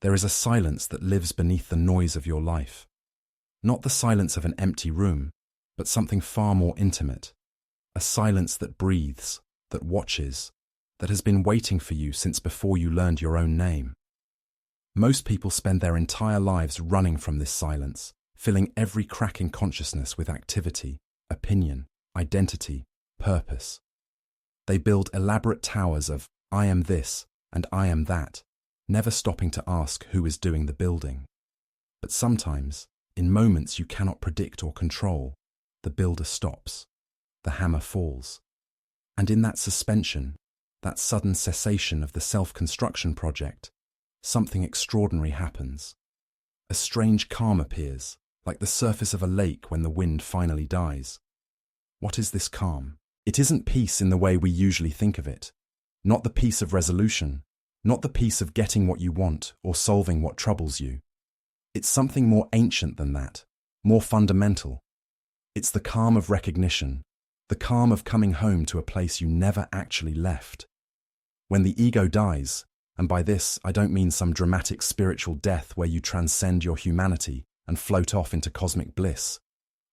There is a silence that lives beneath the noise of your life. Not the silence of an empty room, but something far more intimate. A silence that breathes, that watches, that has been waiting for you since before you learned your own name. Most people spend their entire lives running from this silence, filling every crack in consciousness with activity, opinion, identity, purpose. They build elaborate towers of I am this and I am that, never stopping to ask who is doing the building. But sometimes, in moments you cannot predict or control, the builder stops, the hammer falls. And in that suspension, that sudden cessation of the self-construction project, something extraordinary happens. A strange calm appears, like the surface of a lake when the wind finally dies. What is this calm? It isn't peace in the way we usually think of it. Not the peace of resolution, not the peace of getting what you want or solving what troubles you. It's something more ancient than that, more fundamental. It's the calm of recognition, the calm of coming home to a place you never actually left. When the ego dies, and by this I don't mean some dramatic spiritual death where you transcend your humanity and float off into cosmic bliss.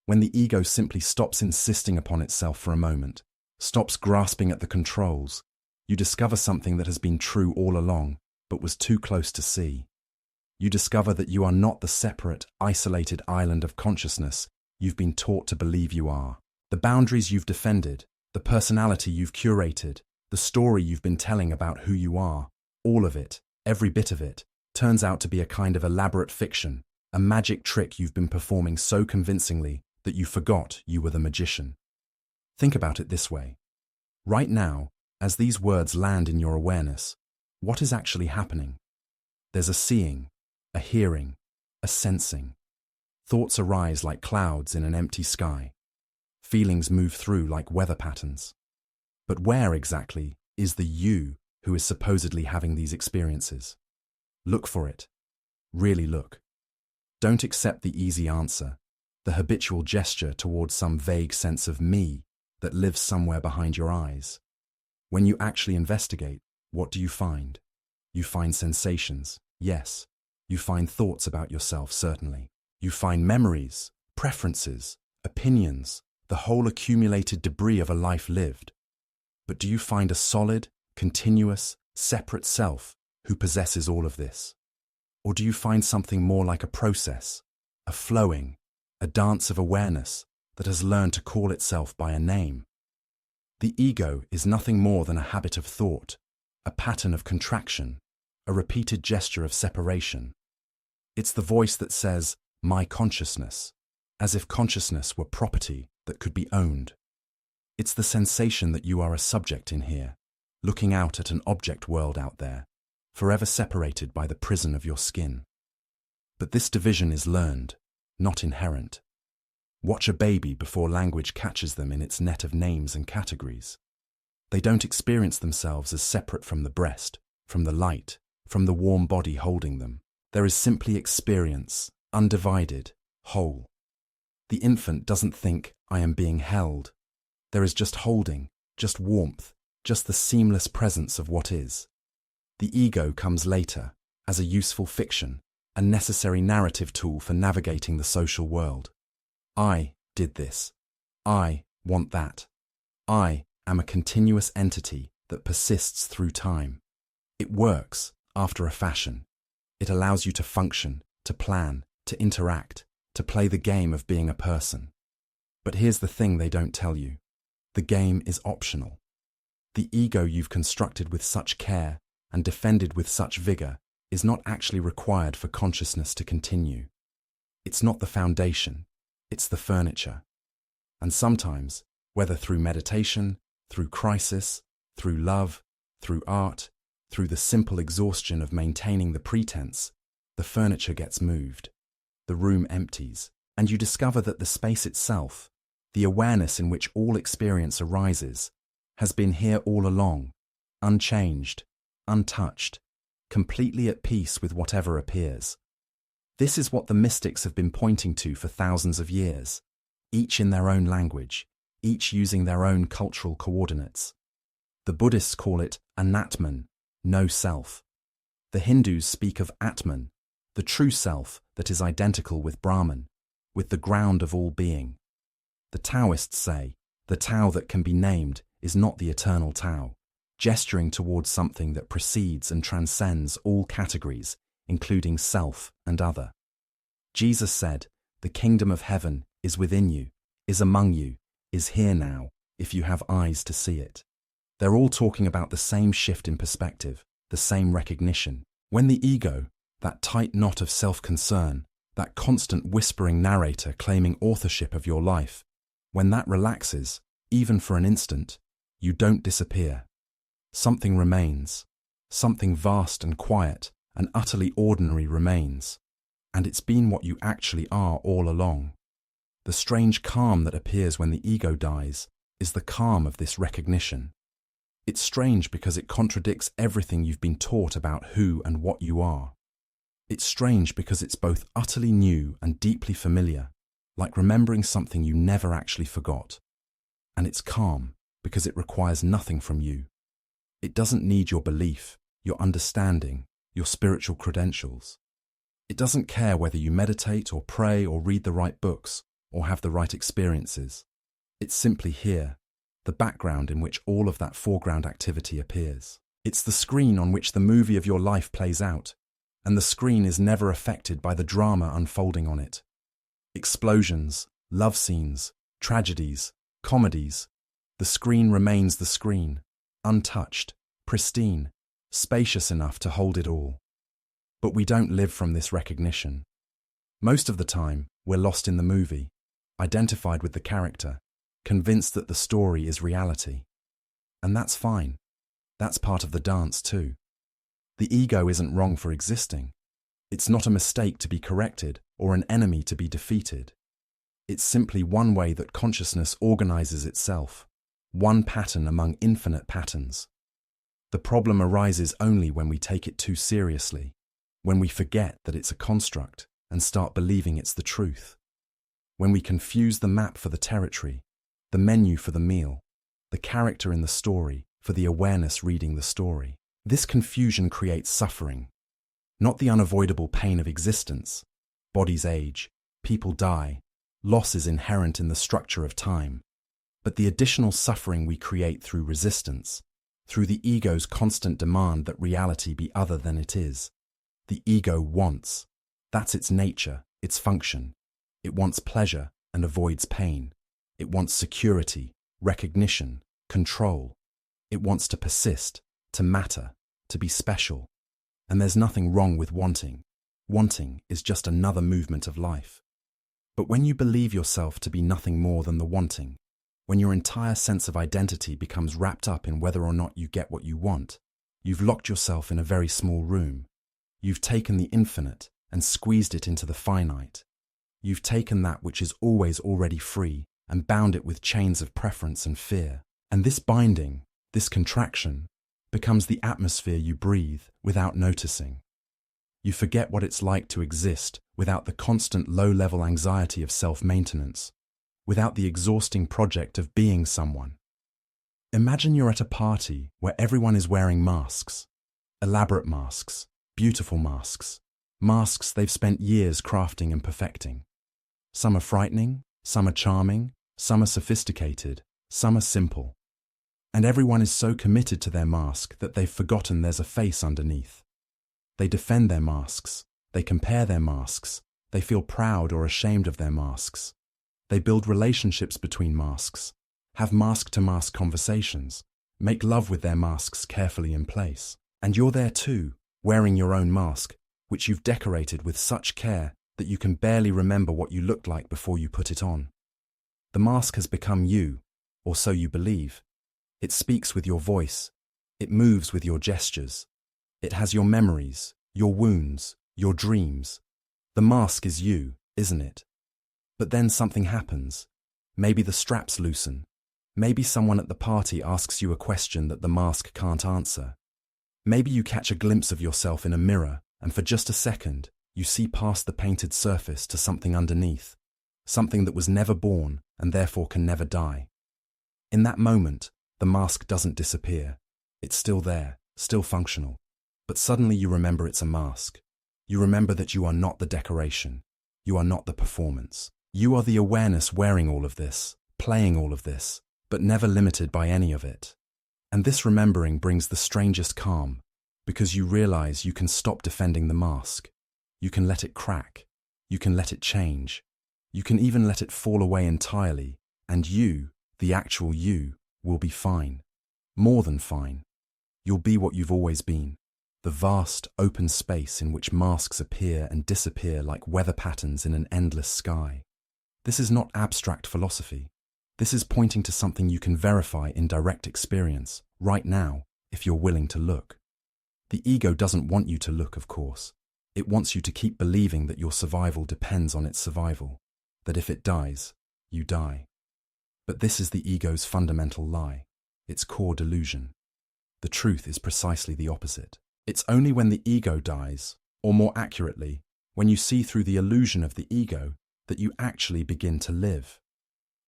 When the ego simply stops insisting upon itself for a moment, stops grasping at the controls, you discover something that has been true all along, but was too close to see. You discover that you are not the separate, isolated island of consciousness you've been taught to believe you are. The boundaries you've defended, the personality you've curated, the story you've been telling about who you are, all of it, every bit of it, turns out to be a kind of elaborate fiction, a magic trick you've been performing so convincingly that you forgot you were the magician. Think about it this way. Right now, as these words land in your awareness, what is actually happening? There's a seeing, a hearing, a sensing. Thoughts arise like clouds in an empty sky. Feelings move through like weather patterns. But where exactly is the you who is supposedly having these experiences? Look for it. Really look. Don't accept the easy answer, the habitual gesture towards some vague sense of me that lives somewhere behind your eyes. When you actually investigate, what do you find? You find sensations, yes. You find thoughts about yourself, certainly. You find memories, preferences, opinions, the whole accumulated debris of a life lived. But do you find a solid, continuous, separate self who possesses all of this? Or do you find something more like a process, a flowing, a dance of awareness that has learned to call itself by a name? The ego is nothing more than a habit of thought, a pattern of contraction, a repeated gesture of separation. It's the voice that says, my consciousness, as if consciousness were property that could be owned. It's the sensation that you are a subject in here, looking out at an object world out there, forever separated by the prison of your skin. But this division is learned, not inherent. Watch a baby before language catches them in its net of names and categories. They don't experience themselves as separate from the breast, from the light, from the warm body holding them. There is simply experience, undivided, whole. The infant doesn't think, I am being held. There is just holding, just warmth, just the seamless presence of what is. The ego comes later, as a useful fiction, a necessary narrative tool for navigating the social world. I did this. I want that. I am a continuous entity that persists through time. It works, after a fashion. It allows you to function, to plan, to interact, to play the game of being a person. But here's the thing they don't tell you. The game is optional. The ego you've constructed with such care and defended with such vigor is not actually required for consciousness to continue. It's not the foundation, it's the furniture. And sometimes, whether through meditation, through crisis, through love, through art, through the simple exhaustion of maintaining the pretense, the furniture gets moved, the room empties, and you discover that the space itself, the awareness in which all experience arises, has been here all along, unchanged, untouched, completely at peace with whatever appears. This is what the mystics have been pointing to for thousands of years, each in their own language, each using their own cultural coordinates. The Buddhists call it Anatman, no self. The Hindus speak of Atman, the true self that is identical with Brahman, with the ground of all being. The Taoists say, the Tao that can be named is not the eternal Tao, gesturing towards something that precedes and transcends all categories, including self and other. Jesus said, the kingdom of heaven is within you, is among you, is here now, if you have eyes to see it. They're all talking about the same shift in perspective, the same recognition. When the ego, that tight knot of self-concern, that constant whispering narrator claiming authorship of your life, when that relaxes, even for an instant, you don't disappear. Something remains. Something vast and quiet and utterly ordinary remains. And it's been what you actually are all along. The strange calm that appears when the ego dies is the calm of this recognition. It's strange because it contradicts everything you've been taught about who and what you are. It's strange because it's both utterly new and deeply familiar, like remembering something you never actually forgot. And it's calm because it requires nothing from you. It doesn't need your belief, your understanding, your spiritual credentials. It doesn't care whether you meditate or pray or read the right books or have the right experiences. It's simply here, the background in which all of that foreground activity appears. It's the screen on which the movie of your life plays out, and the screen is never affected by the drama unfolding on it. Explosions, love scenes, tragedies, comedies. The screen remains the screen, untouched, pristine, spacious enough to hold it all. But we don't live from this recognition. Most of the time, we're lost in the movie, identified with the character, convinced that the story is reality. And that's fine. That's part of the dance too. The ego isn't wrong for existing. It's not a mistake to be corrected or an enemy to be defeated. It's simply one way that consciousness organizes itself, one pattern among infinite patterns. The problem arises only when we take it too seriously, when we forget that it's a construct and start believing it's the truth, when we confuse the map for the territory, the menu for the meal, the character in the story for the awareness reading the story. This confusion creates suffering, not the unavoidable pain of existence. Bodies age, people die, loss is inherent in the structure of time, but the additional suffering we create through resistance, through the ego's constant demand that reality be other than it is. The ego wants. That's its nature, its function. It wants pleasure and avoids pain. It wants security, recognition, control. It wants to persist, to matter, to be special. And there's nothing wrong with wanting. Wanting is just another movement of life. But when you believe yourself to be nothing more than the wanting, when your entire sense of identity becomes wrapped up in whether or not you get what you want, you've locked yourself in a very small room. You've taken the infinite and squeezed it into the finite. You've taken that which is always already free and bound it with chains of preference and fear. And this binding, this contraction, becomes the atmosphere you breathe without noticing. You forget what it's like to exist without the constant low-level anxiety of self-maintenance, without the exhausting project of being someone. Imagine you're at a party where everyone is wearing masks, elaborate masks, beautiful masks, masks they've spent years crafting and perfecting. Some are frightening, some are charming, some are sophisticated, some are simple. And everyone is so committed to their mask that they've forgotten there's a face underneath. They defend their masks, they compare their masks, they feel proud or ashamed of their masks. They build relationships between masks, have mask-to-mask conversations, make love with their masks carefully in place. And you're there too, wearing your own mask, which you've decorated with such care that you can barely remember what you looked like before you put it on. The mask has become you, or so you believe. It speaks with your voice. It moves with your gestures. It has your memories, your wounds, your dreams. The mask is you, isn't it? But then something happens. Maybe the straps loosen. Maybe someone at the party asks you a question that the mask can't answer. Maybe you catch a glimpse of yourself in a mirror, and for just a second, you see past the painted surface to something underneath, something that was never born and therefore can never die. In that moment, the mask doesn't disappear. It's still there, still functional. But suddenly you remember it's a mask. You remember that you are not the decoration. You are not the performance. You are the awareness wearing all of this, playing all of this, but never limited by any of it. And this remembering brings the strangest calm, because you realize you can stop defending the mask. You can let it crack. You can let it change. You can even let it fall away entirely, and you, the actual you, will be fine. More than fine. You'll be what you've always been. The vast, open space in which masks appear and disappear like weather patterns in an endless sky. This is not abstract philosophy. This is pointing to something you can verify in direct experience, right now, if you're willing to look. The ego doesn't want you to look, of course. It wants you to keep believing that your survival depends on its survival, that if it dies, you die. But this is the ego's fundamental lie, its core delusion. The truth is precisely the opposite. It's only when the ego dies, or more accurately, when you see through the illusion of the ego, that you actually begin to live.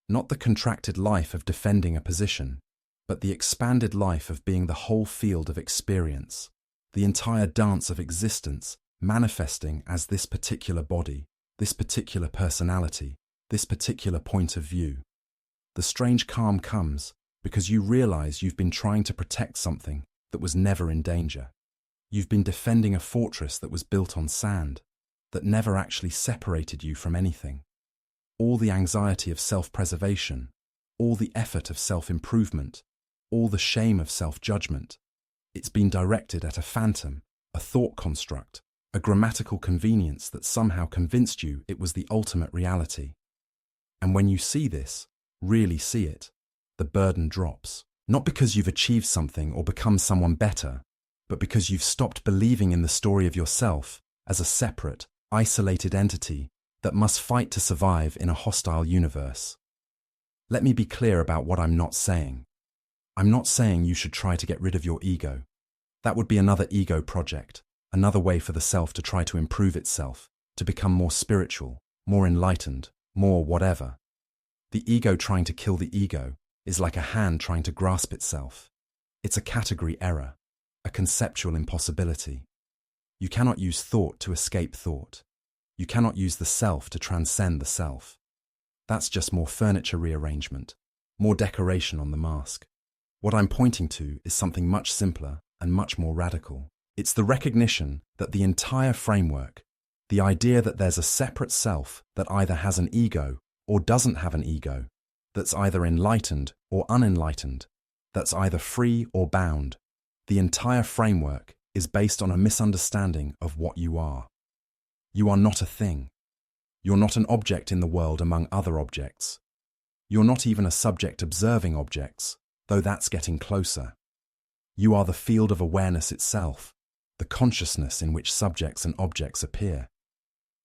Not the contracted life of defending a position, but the expanded life of being the whole field of experience, the entire dance of existence manifesting as this particular body, this particular personality, this particular point of view. The strange calm comes because you realize you've been trying to protect something that was never in danger. You've been defending a fortress that was built on sand, that never actually separated you from anything. All the anxiety of self-preservation, all the effort of self-improvement, all the shame of self-judgment, it's been directed at a phantom, a thought construct, a grammatical convenience that somehow convinced you it was the ultimate reality. And when you see this, really see it, the burden drops. Not because you've achieved something or become someone better, but because you've stopped believing in the story of yourself as a separate, isolated entity that must fight to survive in a hostile universe. Let me be clear about what I'm not saying. I'm not saying you should try to get rid of your ego. That would be another ego project, another way for the self to try to improve itself, to become more spiritual, more enlightened, more whatever. The ego trying to kill the ego is like a hand trying to grasp itself. It's a category error, a conceptual impossibility. You cannot use thought to escape thought. You cannot use the self to transcend the self. That's just more furniture rearrangement, more decoration on the mask. What I'm pointing to is something much simpler and much more radical. It's the recognition that the entire framework, the idea that there's a separate self that either has an ego or doesn't have an ego, that's either enlightened or unenlightened, that's either free or bound, the entire framework is based on a misunderstanding of what you are. You are not a thing. You're not an object in the world among other objects. You're not even a subject observing objects, though that's getting closer. You are the field of awareness itself, the consciousness in which subjects and objects appear.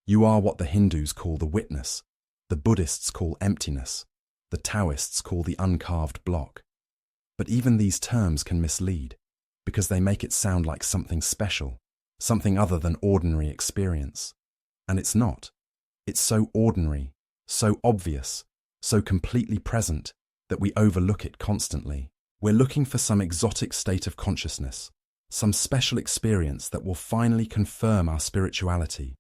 You are what the Hindus call the witness, the Buddhists call emptiness, the Taoists call the uncarved block. But even these terms can mislead, because they make it sound like something special, something other than ordinary experience. And it's not. It's so ordinary, so obvious, so completely present that we overlook it constantly. We're looking for some exotic state of consciousness, some special experience that will finally confirm our spirituality,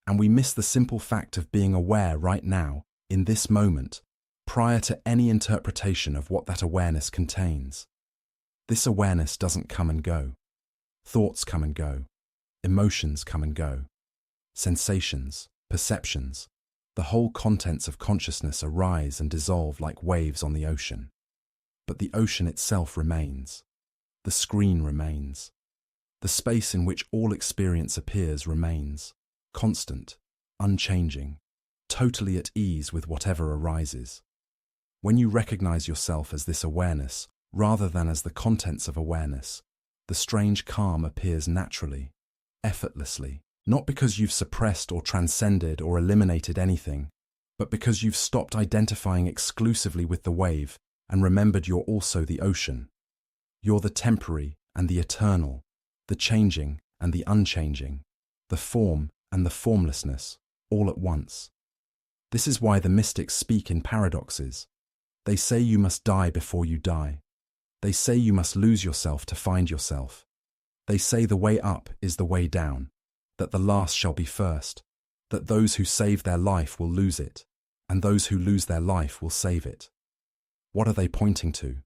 and we miss the simple fact of being aware right now, in this moment, prior to any interpretation of what that awareness contains. This awareness doesn't come and go. Thoughts come and go. Emotions come and go. Sensations, perceptions, the whole contents of consciousness arise and dissolve like waves on the ocean. But the ocean itself remains. The screen remains. The space in which all experience appears remains, constant, unchanging, totally at ease with whatever arises. When you recognize yourself as this awareness, rather than as the contents of awareness, the strange calm appears naturally, effortlessly, not because you've suppressed or transcended or eliminated anything, but because you've stopped identifying exclusively with the wave and remembered you're also the ocean. You're the temporary and the eternal, the changing and the unchanging, the form and the formlessness, all at once. This is why the mystics speak in paradoxes. They say you must die before you die. They say you must lose yourself to find yourself. They say the way up is the way down, that the last shall be first, that those who save their life will lose it, and those who lose their life will save it. What are they pointing to?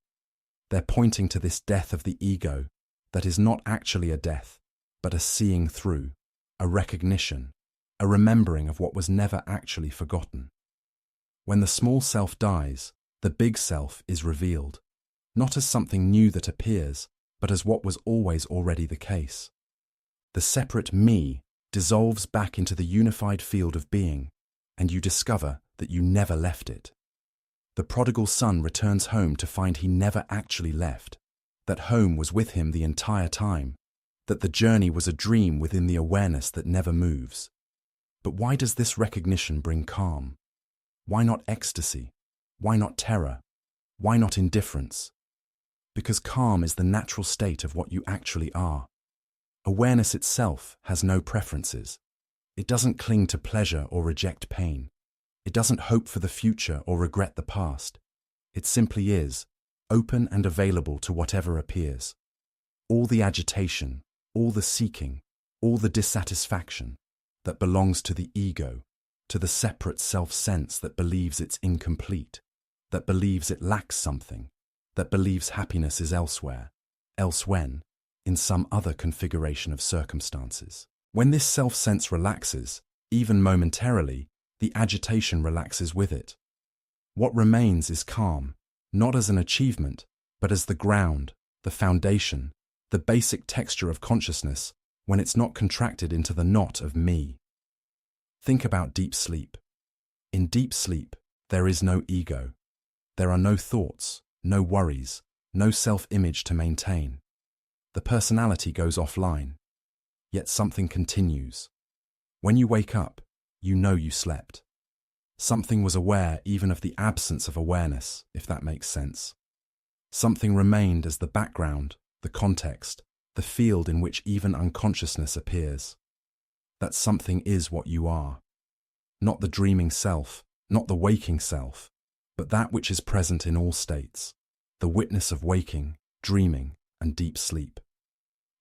They're pointing to this death of the ego that is not actually a death, but a seeing through, a recognition, a remembering of what was never actually forgotten. When the small self dies, the big self is revealed, not as something new that appears, but as what was always already the case. The separate me dissolves back into the unified field of being, and you discover that you never left it. The prodigal son returns home to find he never actually left, that home was with him the entire time, that the journey was a dream within the awareness that never moves. But why does this recognition bring calm? Why not ecstasy? Why not terror? Why not indifference? Because calm is the natural state of what you actually are. Awareness itself has no preferences. It doesn't cling to pleasure or reject pain. It doesn't hope for the future or regret the past. It simply is, open and available to whatever appears. All the agitation, all the seeking, all the dissatisfaction that belongs to the ego, to the separate self-sense that believes it's incomplete, that believes it lacks something, that believes happiness is elsewhere, elsewhen, in some other configuration of circumstances. When this self-sense relaxes, even momentarily, the agitation relaxes with it. What remains is calm, not as an achievement, but as the ground, the foundation, the basic texture of consciousness when it's not contracted into the knot of me. Think about deep sleep. In deep sleep, there is no ego. There are no thoughts, no worries, no self-image to maintain. The personality goes offline, yet something continues. When you wake up, you know you slept. Something was aware even of the absence of awareness, if that makes sense. Something remained as the background, the context, the field in which even unconsciousness appears. That something is what you are. Not the dreaming self, not the waking self, but that which is present in all states, the witness of waking, dreaming, and deep sleep.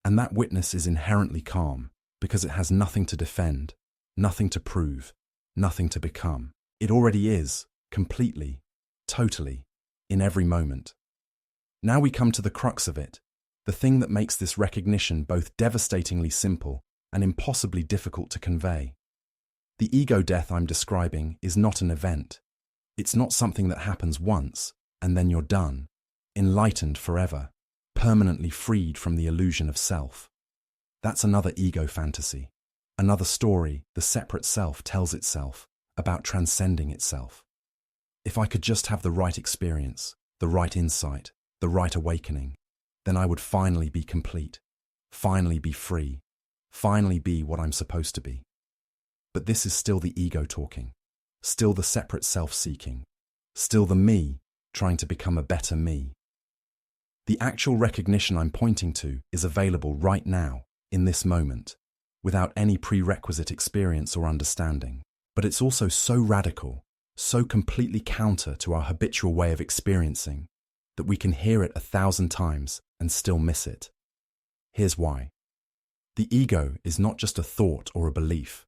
And that witness is inherently calm, because it has nothing to defend, nothing to prove, nothing to become. It already is, completely, totally, in every moment. Now we come to the crux of it, the thing that makes this recognition both devastatingly simple and impossibly difficult to convey. The ego death I'm describing is not an event. It's not something that happens once, and then you're done, enlightened forever, permanently freed from the illusion of self. That's another ego fantasy, another story the separate self tells itself about transcending itself. If I could just have the right experience, the right insight, the right awakening, then I would finally be complete, finally be free, finally be what I'm supposed to be. But this is still the ego talking, still the separate self seeking, still the me trying to become a better me. The actual recognition I'm pointing to is available right now, in this moment, without any prerequisite experience or understanding. But it's also so radical, so completely counter to our habitual way of experiencing, that we can hear it 1,000 times and still miss it. Here's why. The ego is not just a thought or a belief.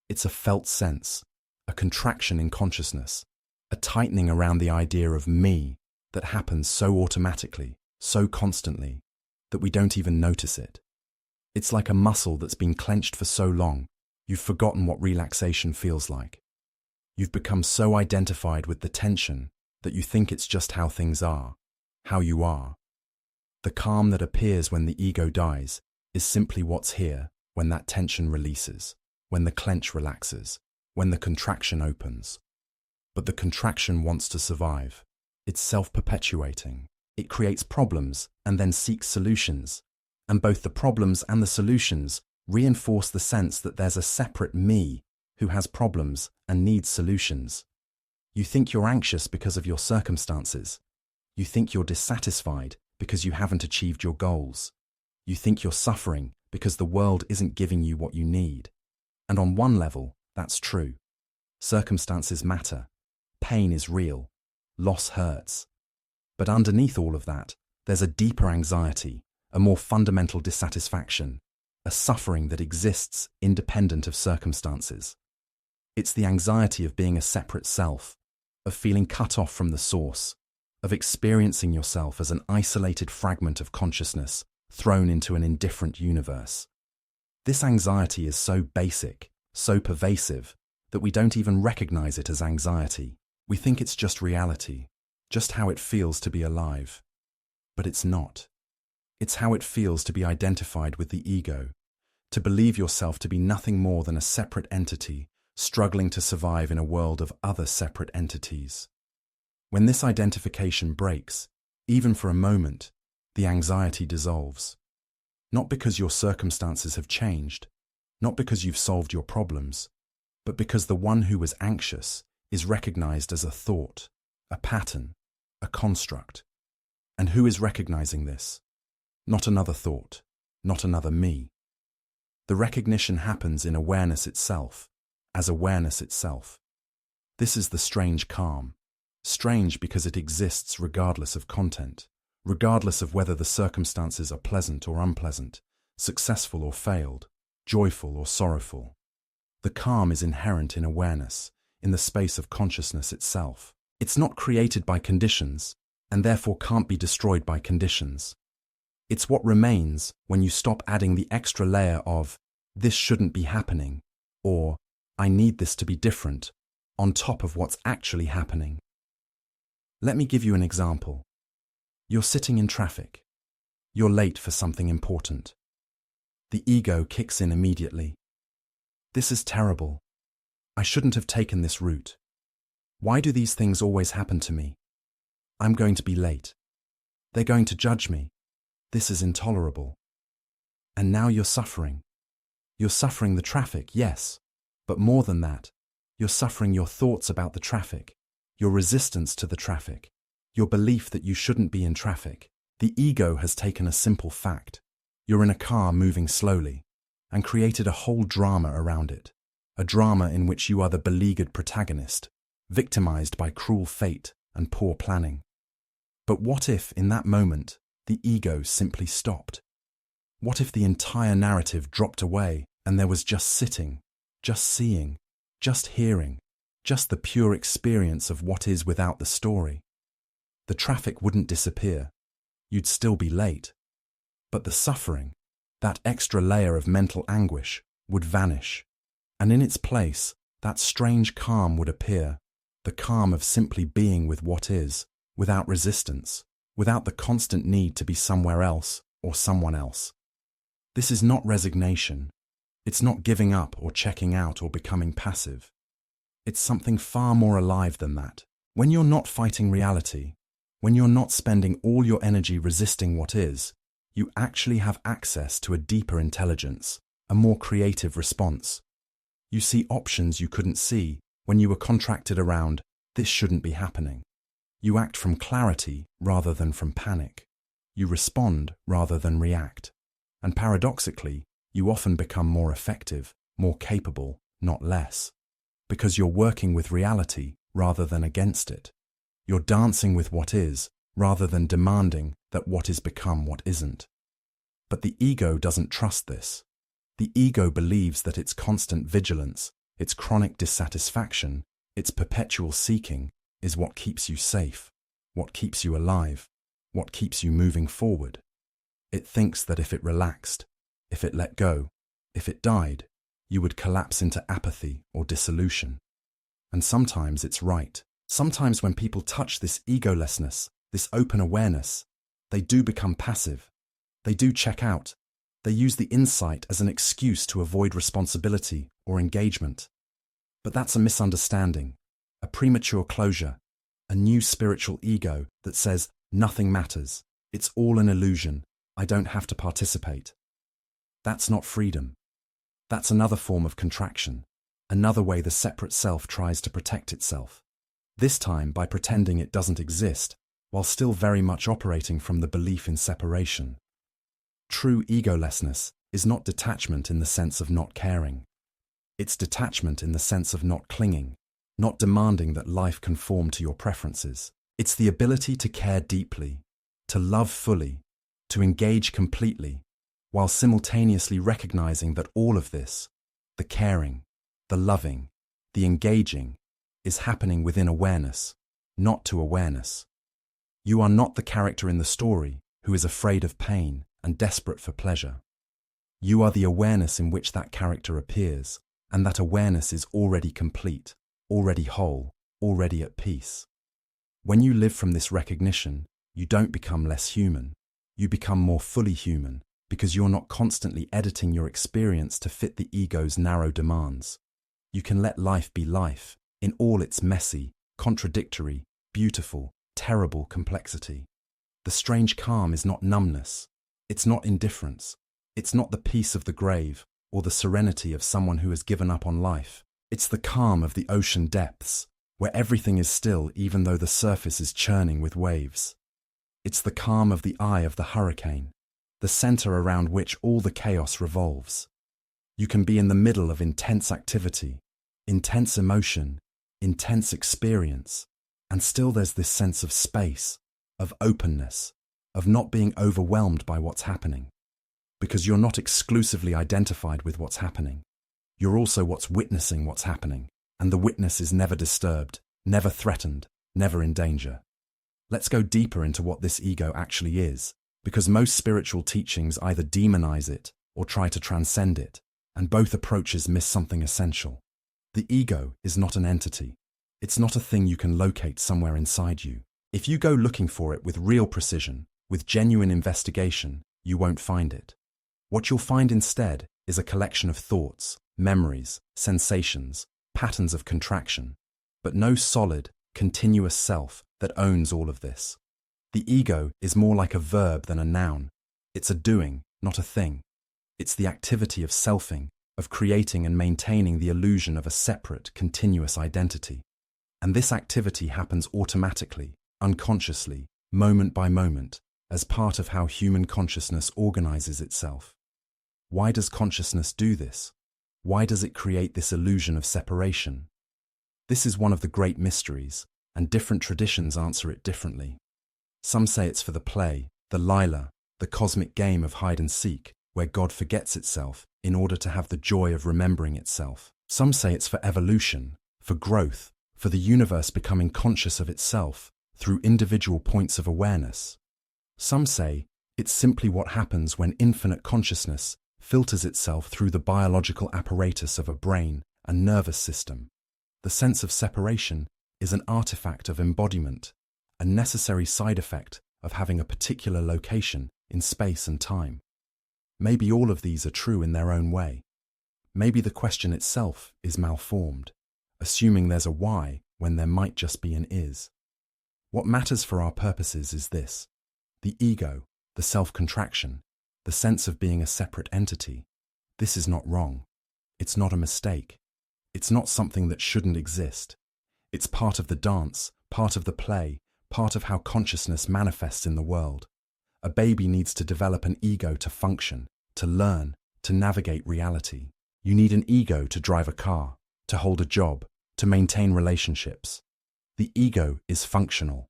It's a felt sense, a contraction in consciousness, a tightening around the idea of me that happens so automatically, so constantly, that we don't even notice it. It's like a muscle that's been clenched for so long, you've forgotten what relaxation feels like. You've become so identified with the tension that you think it's just how things are, how you are. The calm that appears when the ego dies is simply what's here when that tension releases, when the clench relaxes, when the contraction opens. But the contraction wants to survive. It's self-perpetuating. It creates problems and then seeks solutions. And both the problems and the solutions reinforce the sense that there's a separate me who has problems and needs solutions. You think you're anxious because of your circumstances. You think you're dissatisfied because you haven't achieved your goals. You think you're suffering because the world isn't giving you what you need. And on one level, that's true. Circumstances matter. Pain is real. Loss hurts. But underneath all of that, there's a deeper anxiety, a more fundamental dissatisfaction, a suffering that exists independent of circumstances. It's the anxiety of being a separate self, of feeling cut off from the source, of experiencing yourself as an isolated fragment of consciousness thrown into an indifferent universe. This anxiety is so basic, so pervasive, that we don't even recognize it as anxiety. We think it's just reality, just how it feels to be alive. But it's not. It's how it feels to be identified with the ego, to believe yourself to be nothing more than a separate entity struggling to survive in a world of other separate entities. When this identification breaks, even for a moment, the anxiety dissolves. Not because your circumstances have changed, not because you've solved your problems, but because the one who was anxious is recognized as a thought, a pattern, a construct. And who is recognizing this? Not another thought, not another me. The recognition happens in awareness itself, as awareness itself. This is the strange calm. Strange because it exists regardless of content, regardless of whether the circumstances are pleasant or unpleasant, successful or failed, joyful or sorrowful. The calm is inherent in awareness, in the space of consciousness itself. It's not created by conditions, and therefore can't be destroyed by conditions. It's what remains when you stop adding the extra layer of, this shouldn't be happening, or, I need this to be different, on top of what's actually happening. Let me give you an example. You're sitting in traffic. You're late for something important. The ego kicks in immediately. This is terrible. I shouldn't have taken this route. Why do these things always happen to me? I'm going to be late. They're going to judge me. This is intolerable. And now you're suffering. You're suffering the traffic, yes, but more than that, you're suffering your thoughts about the traffic, your resistance to the traffic, your belief that you shouldn't be in traffic. The ego has taken a simple fact. You're in a car moving slowly, and created a whole drama around it, a drama in which you are the beleaguered protagonist, victimized by cruel fate and poor planning. But what if, in that moment, the ego simply stopped? What if the entire narrative dropped away and there was just sitting, just seeing, just hearing, just the pure experience of what is without the story? The traffic wouldn't disappear. You'd still be late. But the suffering, that extra layer of mental anguish, would vanish. And in its place, that strange calm would appear, the calm of simply being with what is, without resistance, without the constant need to be somewhere else or someone else. This is not resignation. It's not giving up or checking out or becoming passive. It's something far more alive than that. When you're not fighting reality, when you're not spending all your energy resisting what is, you actually have access to a deeper intelligence, a more creative response. You see options you couldn't see when you were contracted around, this shouldn't be happening. You act from clarity rather than from panic. You respond rather than react. And paradoxically, you often become more effective, more capable, not less. Because you're working with reality rather than against it. You're dancing with what is rather than demanding that what is become what isn't. But the ego doesn't trust this. The ego believes that its constant vigilance, its chronic dissatisfaction, its perpetual seeking is what keeps you safe, what keeps you alive, what keeps you moving forward. It thinks that if it relaxed, if it let go, if it died, you would collapse into apathy or dissolution. And sometimes it's right. Sometimes when people touch this egolessness, this open awareness, they do become passive. They do check out. They use the insight as an excuse to avoid responsibility or engagement. But that's a misunderstanding, a premature closure, a new spiritual ego that says nothing matters. It's all an illusion. I don't have to participate. That's not freedom. That's another form of contraction, another way the separate self tries to protect itself. This time by pretending it doesn't exist, while still very much operating from the belief in separation. True egolessness is not detachment in the sense of not caring. It's detachment in the sense of not clinging, not demanding that life conform to your preferences. It's the ability to care deeply, to love fully, to engage completely, while simultaneously recognizing that all of this, the caring, the loving, the engaging, is happening within awareness, not to awareness. You are not the character in the story who is afraid of pain and desperate for pleasure. You are the awareness in which that character appears, and that awareness is already complete, already whole, already at peace. When you live from this recognition, you don't become less human. You become more fully human, because you're not constantly editing your experience to fit the ego's narrow demands. You can let life be life, in all its messy, contradictory, beautiful, terrible complexity. The strange calm is not numbness. It's not indifference. It's not the peace of the grave or the serenity of someone who has given up on life. It's the calm of the ocean depths, where everything is still even though the surface is churning with waves. It's the calm of the eye of the hurricane, the center around which all the chaos revolves. You can be in the middle of intense activity, intense emotion, intense experience, and still there's this sense of space, of openness, of not being overwhelmed by what's happening. Because you're not exclusively identified with what's happening. You're also what's witnessing what's happening, and the witness is never disturbed, never threatened, never in danger. Let's go deeper into what this ego actually is, because most spiritual teachings either demonize it or try to transcend it, and both approaches miss something essential. The ego is not an entity. It's not a thing you can locate somewhere inside you. If you go looking for it with real precision, with genuine investigation, you won't find it. What you'll find instead is a collection of thoughts, memories, sensations, patterns of contraction, but no solid, continuous self that owns all of this. The ego is more like a verb than a noun. It's a doing, not a thing. It's the activity of selfing, of creating and maintaining the illusion of a separate, continuous identity. And this activity happens automatically, unconsciously, moment by moment, as part of how human consciousness organizes itself. Why does consciousness do this? Why does it create this illusion of separation? This is one of the great mysteries, and different traditions answer it differently. Some say it's for the play, the lila, the cosmic game of hide and seek, where God forgets itself in order to have the joy of remembering itself. Some say it's for evolution, for growth, for the universe becoming conscious of itself through individual points of awareness. Some say it's simply what happens when infinite consciousness filters itself through the biological apparatus of a brain and nervous system. The sense of separation is an artifact of embodiment, a necessary side effect of having a particular location in space and time. Maybe all of these are true in their own way. Maybe the question itself is malformed, assuming there's a why when there might just be an is. What matters for our purposes is this: the ego, the self-contraction, the sense of being a separate entity. This is not wrong. It's not a mistake. It's not something that shouldn't exist. It's part of the dance, part of the play, part of how consciousness manifests in the world. A baby needs to develop an ego to function, to learn, to navigate reality. You need an ego to drive a car, to hold a job, to maintain relationships. The ego is functional.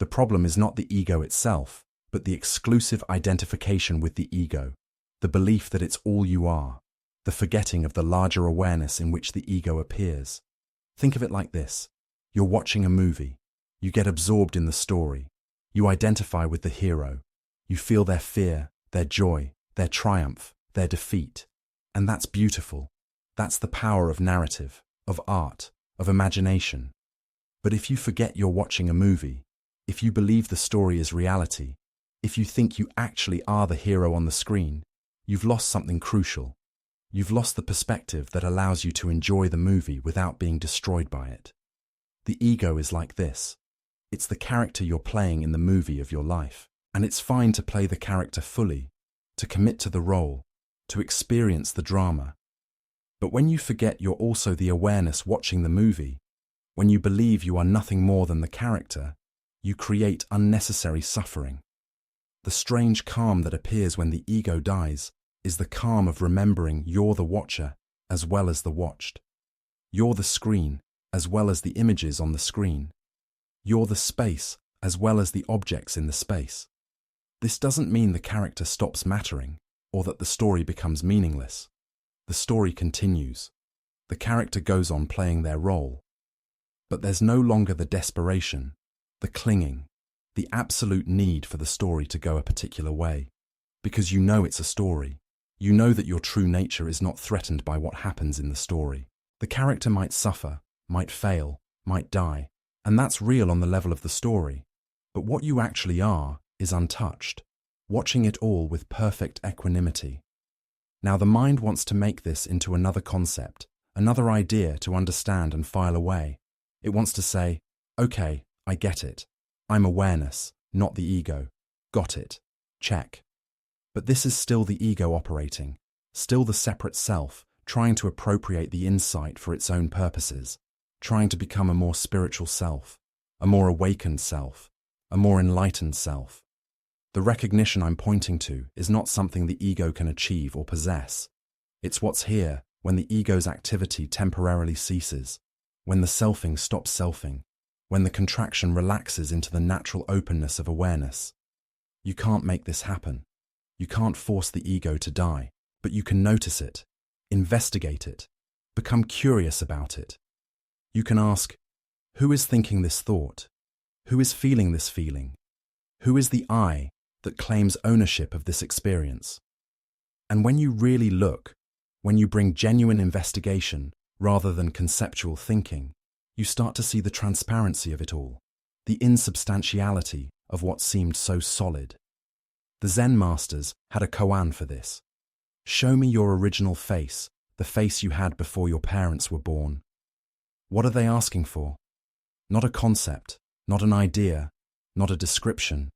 The problem is not the ego itself, but the exclusive identification with the ego, the belief that it's all you are, the forgetting of the larger awareness in which the ego appears. Think of it like this. You're watching a movie. You get absorbed in the story. You identify with the hero. You feel their fear, their joy, their triumph, their defeat. And that's beautiful. That's the power of narrative, of art, of imagination. But if you forget you're watching a movie, if you believe the story is reality, if you think you actually are the hero on the screen, you've lost something crucial. You've lost the perspective that allows you to enjoy the movie without being destroyed by it. The ego is like this. It's the character you're playing in the movie of your life. And it's fine to play the character fully, to commit to the role, to experience the drama. But when you forget you're also the awareness watching the movie, when you believe you are nothing more than the character, you create unnecessary suffering. The strange calm that appears when the ego dies is the calm of remembering you're the watcher as well as the watched. You're the screen as well as the images on the screen. You're the space as well as the objects in the space. This doesn't mean the character stops mattering or that the story becomes meaningless. The story continues. The character goes on playing their role. But there's no longer the desperation, the clinging, the absolute need for the story to go a particular way. Because you know it's a story. You know that your true nature is not threatened by what happens in the story. The character might suffer, might fail, might die, and that's real on the level of the story. But what you actually are is untouched, watching it all with perfect equanimity. Now the mind wants to make this into another concept, another idea to understand and file away. It wants to say, okay, I get it. I'm awareness, not the ego. Got it. Check. But this is still the ego operating, still the separate self, trying to appropriate the insight for its own purposes, trying to become a more spiritual self, a more awakened self, a more enlightened self. The recognition I'm pointing to is not something the ego can achieve or possess. It's what's here when the ego's activity temporarily ceases, when the selfing stops selfing, when the contraction relaxes into the natural openness of awareness. You can't make this happen. You can't force the ego to die, but you can notice it, investigate it, become curious about it. You can ask, who is thinking this thought? Who is feeling this feeling? Who is the I that claims ownership of this experience? And when you really look, when you bring genuine investigation rather than conceptual thinking, you start to see the transparency of it all, the insubstantiality of what seemed so solid. The Zen masters had a koan for this. Show me your original face, the face you had before your parents were born. What are they asking for? Not a concept, not an idea, not a description.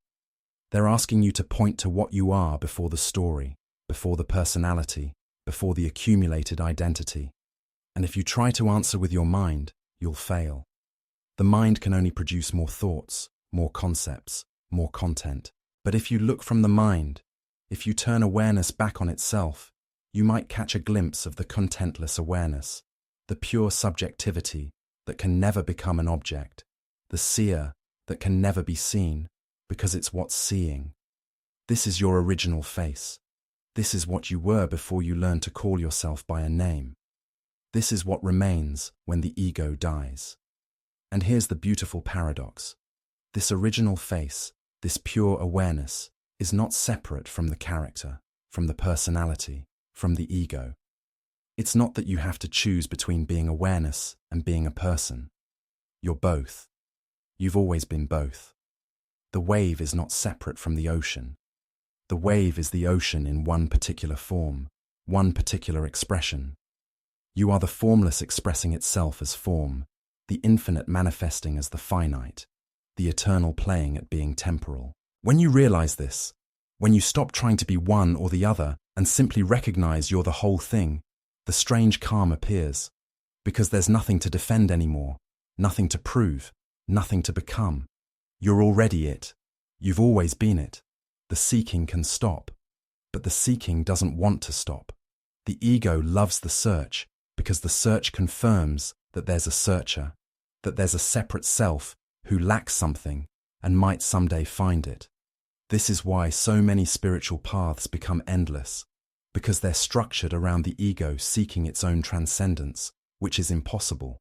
They're asking you to point to what you are before the story, before the personality, before the accumulated identity. And if you try to answer with your mind, you'll fail. The mind can only produce more thoughts, more concepts, more content. But if you look from the mind, if you turn awareness back on itself, you might catch a glimpse of the contentless awareness, the pure subjectivity that can never become an object, the seer that can never be seen, because it's what's seeing. This is your original face. This is what you were before you learned to call yourself by a name. This is what remains when the ego dies. And here's the beautiful paradox. This original face, this pure awareness, is not separate from the character, from the personality, from the ego. It's not that you have to choose between being awareness and being a person. You're both. You've always been both. The wave is not separate from the ocean. The wave is the ocean in one particular form, one particular expression. You are the formless expressing itself as form, the infinite manifesting as the finite, the eternal playing at being temporal. When you realize this, when you stop trying to be one or the other and simply recognize you're the whole thing, the strange calm appears, because there's nothing to defend anymore, nothing to prove, nothing to become. You're already it. You've always been it. The seeking can stop, but the seeking doesn't want to stop. The ego loves the search because the search confirms that there's a searcher, that there's a separate self who lacks something and might someday find it. This is why so many spiritual paths become endless, because they're structured around the ego seeking its own transcendence, which is impossible.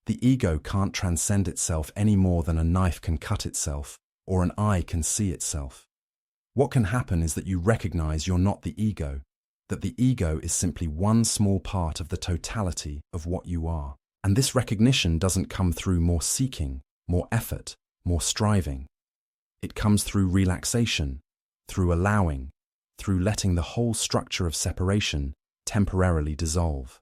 The ego can't transcend itself any more than a knife can cut itself or an eye can see itself. What can happen is that you recognize you're not the ego, that the ego is simply one small part of the totality of what you are. And this recognition doesn't come through more seeking, more effort, more striving. It comes through relaxation, through allowing, through letting the whole structure of separation temporarily dissolve.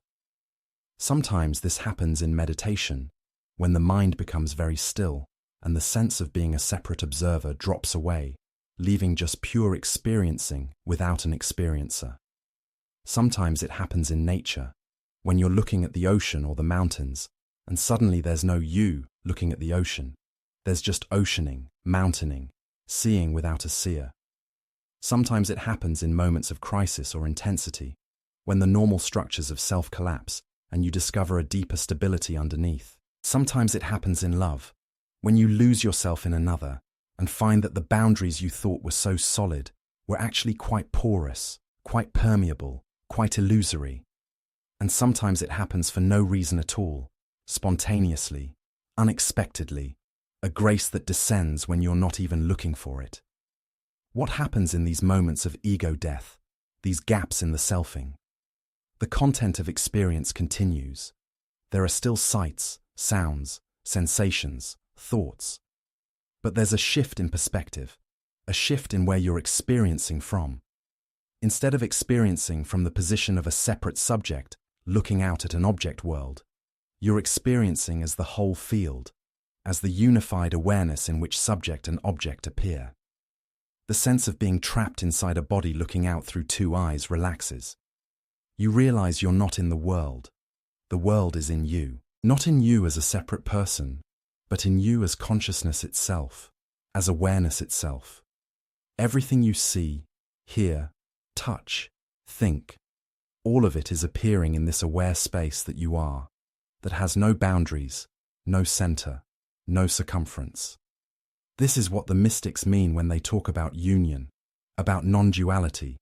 Sometimes this happens in meditation, when the mind becomes very still and the sense of being a separate observer drops away, leaving just pure experiencing without an experiencer. Sometimes it happens in nature, when you're looking at the ocean or the mountains, and suddenly there's no you looking at the ocean. There's just oceaning, mountaining, seeing without a seer. Sometimes it happens in moments of crisis or intensity, when the normal structures of self collapse and you discover a deeper stability underneath. Sometimes it happens in love, when you lose yourself in another, and find that the boundaries you thought were so solid were actually quite porous, quite permeable, quite illusory. And sometimes it happens for no reason at all, spontaneously, unexpectedly, a grace that descends when you're not even looking for it. What happens in these moments of ego death, these gaps in the selfing? The content of experience continues. There are still sights, sounds, sensations, thoughts. But there's a shift in perspective, a shift in where you're experiencing from. Instead of experiencing from the position of a separate subject looking out at an object world, you're experiencing as the whole field, as the unified awareness in which subject and object appear. The sense of being trapped inside a body looking out through two eyes relaxes. You realize you're not in the world. The world is in you. Not in you as a separate person, but in you as consciousness itself, as awareness itself. Everything you see, hear, touch, think, all of it is appearing in this aware space that you are, that has no boundaries, no center, no circumference. This is what the mystics mean when they talk about union, about non-duality,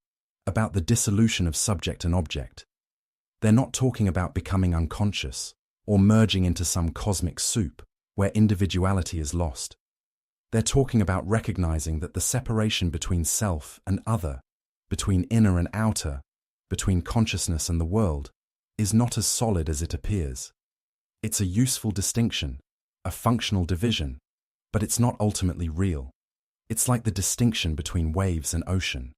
about the dissolution of subject and object. They're not talking about becoming unconscious or merging into some cosmic soup where individuality is lost. They're talking about recognizing that the separation between self and other, between inner and outer, between consciousness and the world, is not as solid as it appears. It's a useful distinction, a functional division, but it's not ultimately real. It's like the distinction between waves and ocean.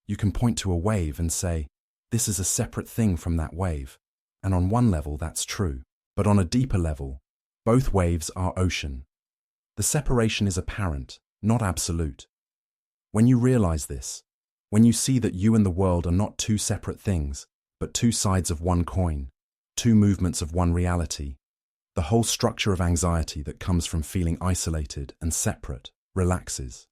You can point to a wave and say, this is a separate thing from that wave, and on one level that's true, but on a deeper level, both waves are ocean. The separation is apparent, not absolute. When you realize this, when you see that you and the world are not two separate things, but two sides of one coin, two movements of one reality, the whole structure of anxiety that comes from feeling isolated and separate relaxes.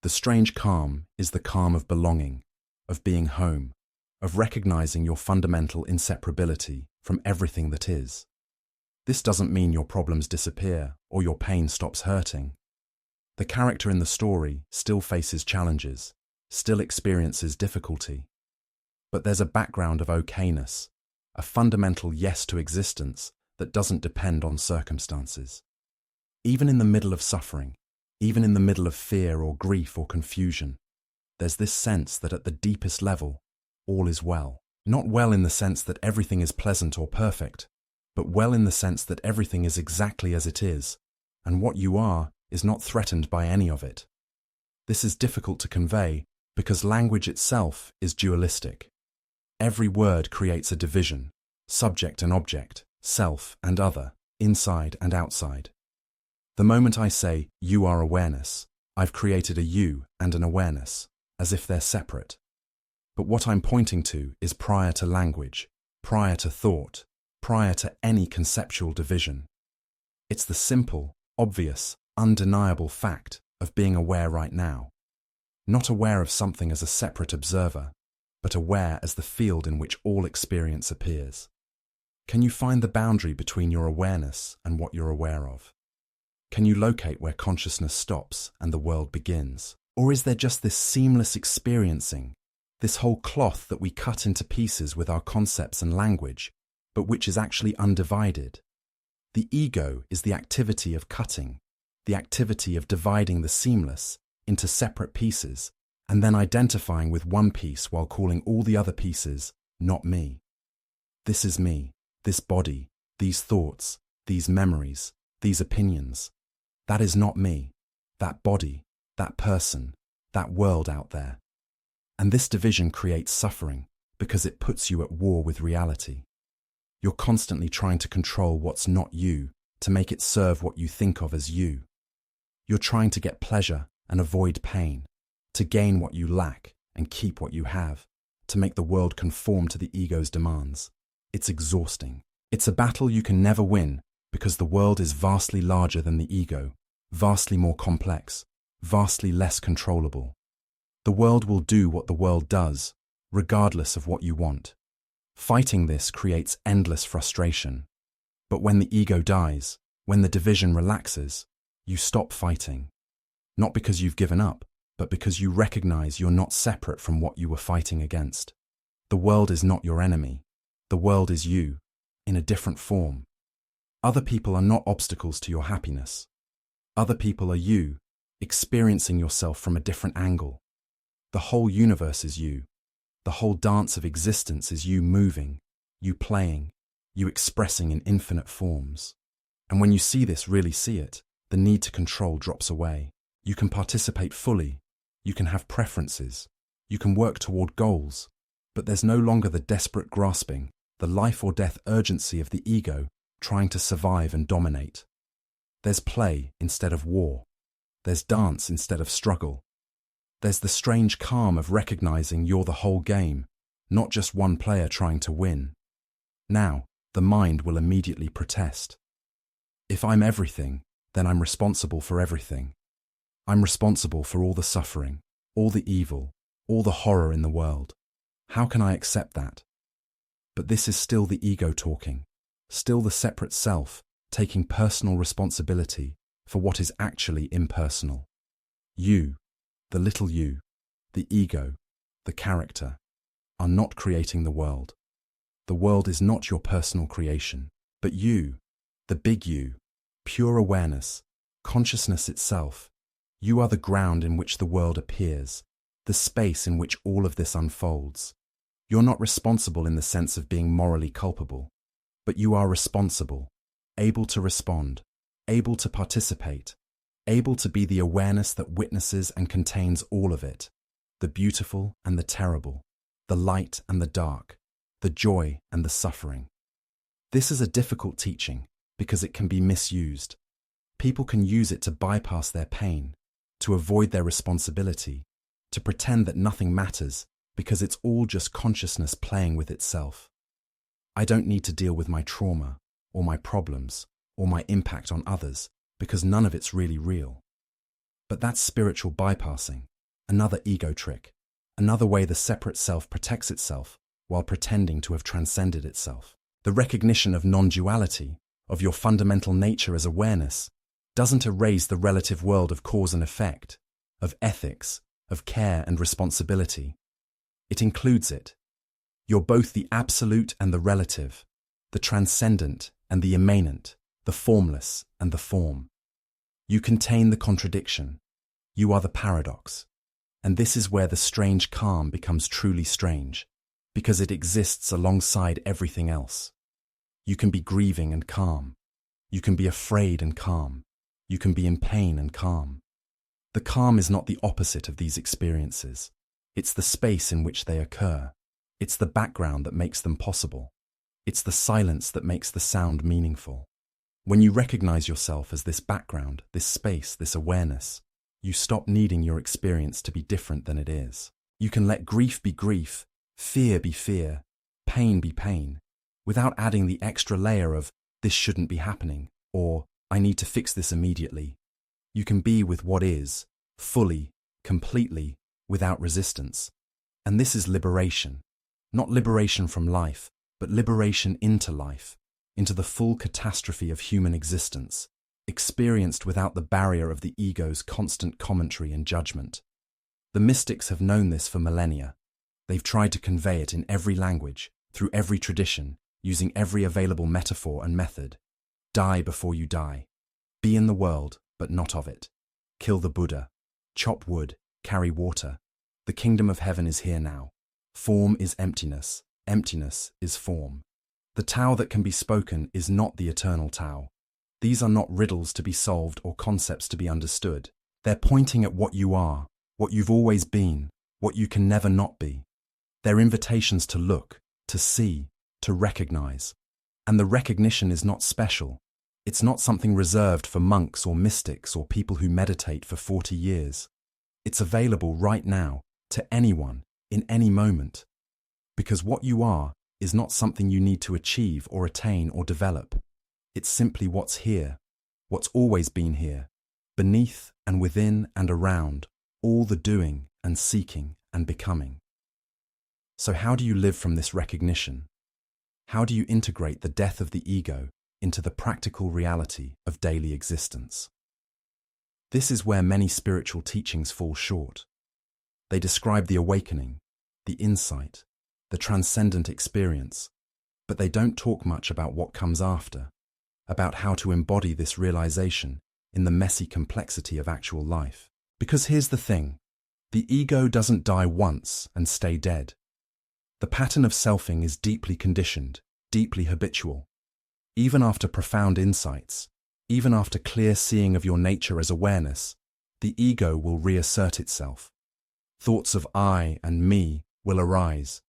The strange calm is the calm of belonging, of being home, of recognizing your fundamental inseparability from everything that is. This doesn't mean your problems disappear or your pain stops hurting. The character in the story still faces challenges, still experiences difficulty. But there's a background of okayness, a fundamental yes to existence that doesn't depend on circumstances. Even in the middle of suffering, even in the middle of fear or grief or confusion, there's this sense that at the deepest level, all is well. Not well in the sense that everything is pleasant or perfect, but well in the sense that everything is exactly as it is, and what you are is not threatened by any of it. This is difficult to convey because language itself is dualistic. Every word creates a division, subject and object, self and other, inside and outside. The moment I say, you are awareness, I've created a you and an awareness, as if they're separate. But what I'm pointing to is prior to language, prior to thought, prior to any conceptual division. It's the simple, obvious, undeniable fact of being aware right now. Not aware of something as a separate observer, but aware as the field in which all experience appears. Can you find the boundary between your awareness and what you're aware of? Can you locate where consciousness stops and the world begins? Or is there just this seamless experiencing, this whole cloth that we cut into pieces with our concepts and language, but which is actually undivided? The ego is the activity of cutting, the activity of dividing the seamless into separate pieces, and then identifying with one piece while calling all the other pieces not me. This is me, this body, these thoughts, these memories, these opinions. That is not me, that body, that person, that world out there. And this division creates suffering because it puts you at war with reality. You're constantly trying to control what's not you to make it serve what you think of as you. You're trying to get pleasure and avoid pain, to gain what you lack and keep what you have, to make the world conform to the ego's demands. It's exhausting. It's a battle you can never win because the world is vastly larger than the ego, vastly more complex, vastly less controllable. The world will do what the world does, regardless of what you want. Fighting this creates endless frustration. But when the ego dies, when the division relaxes, you stop fighting. Not because you've given up, but because you recognize you're not separate from what you were fighting against. The world is not your enemy. The world is you, in a different form. Other people are not obstacles to your happiness. Other people are you, experiencing yourself from a different angle. The whole universe is you. The whole dance of existence is you moving, you playing, you expressing in infinite forms. And when you see this, really see it, the need to control drops away. You can participate fully. You can have preferences. You can work toward goals. But there's no longer the desperate grasping, the life or death urgency of the ego trying to survive and dominate. There's play instead of war. There's dance instead of struggle. There's the strange calm of recognizing you're the whole game, not just one player trying to win. Now, the mind will immediately protest. If I'm everything, then I'm responsible for everything. I'm responsible for all the suffering, all the evil, all the horror in the world. How can I accept that? But this is still the ego talking, still the separate self taking personal responsibility for what is actually impersonal. You, the little you, the ego, the character, are not creating the world. The world is not your personal creation, but you, the big you, pure awareness, consciousness itself. You are the ground in which the world appears, the space in which all of this unfolds. You're not responsible in the sense of being morally culpable, but you are responsible, able to respond, able to participate, able to be the awareness that witnesses and contains all of it, the beautiful and the terrible, the light and the dark, the joy and the suffering. This is a difficult teaching because it can be misused. People can use it to bypass their pain, to avoid their responsibility, to pretend that nothing matters because it's all just consciousness playing with itself. I don't need to deal with my trauma, or my problems, or my impact on others, because none of it's really real. But that's spiritual bypassing, another ego trick, another way the separate self protects itself while pretending to have transcended itself. The recognition of non-duality, of your fundamental nature as awareness, doesn't erase the relative world of cause and effect, of ethics, of care and responsibility. It includes it. You're both the absolute and the relative, the transcendent and the immanent, the formless and the form. You contain the contradiction. You are the paradox. And this is where the strange calm becomes truly strange, because it exists alongside everything else. You can be grieving and calm. You can be afraid and calm. You can be in pain and calm. The calm is not the opposite of these experiences. It's the space in which they occur. It's the background that makes them possible. It's the silence that makes the sound meaningful. When you recognize yourself as this background, this space, this awareness, you stop needing your experience to be different than it is. You can let grief be grief, fear be fear, pain be pain, without adding the extra layer of this shouldn't be happening, or I need to fix this immediately. You can be with what is, fully, completely, without resistance. And this is liberation. Not liberation from life, but liberation into life, into the full catastrophe of human existence, experienced without the barrier of the ego's constant commentary and judgment. The mystics have known this for millennia. They've tried to convey it in every language, through every tradition, using every available metaphor and method. Die before you die. Be in the world, but not of it. Kill the Buddha. Chop wood. Carry water. The kingdom of heaven is here now. Form is emptiness. Emptiness is form. The Tao that can be spoken is not the eternal Tao. These are not riddles to be solved or concepts to be understood. They're pointing at what you are, what you've always been, what you can never not be. They're invitations to look, to see, to recognize. And the recognition is not special. It's not something reserved for monks or mystics or people who meditate for 40 years. It's available right now to anyone, in any moment. Because what you are is not something you need to achieve or attain or develop. It's simply what's here, what's always been here, beneath and within and around, all the doing and seeking and becoming. So how do you live from this recognition? How do you integrate the death of the ego into the practical reality of daily existence? This is where many spiritual teachings fall short. They describe the awakening, the insight, the transcendent experience, but they don't talk much about what comes after, about how to embody this realization in the messy complexity of actual life. Because here's the thing, the ego doesn't die once and stay dead. The pattern of selfing is deeply conditioned, deeply habitual. Even after profound insights, even after clear seeing of your nature as awareness, the ego will reassert itself. Thoughts of I and me will arise.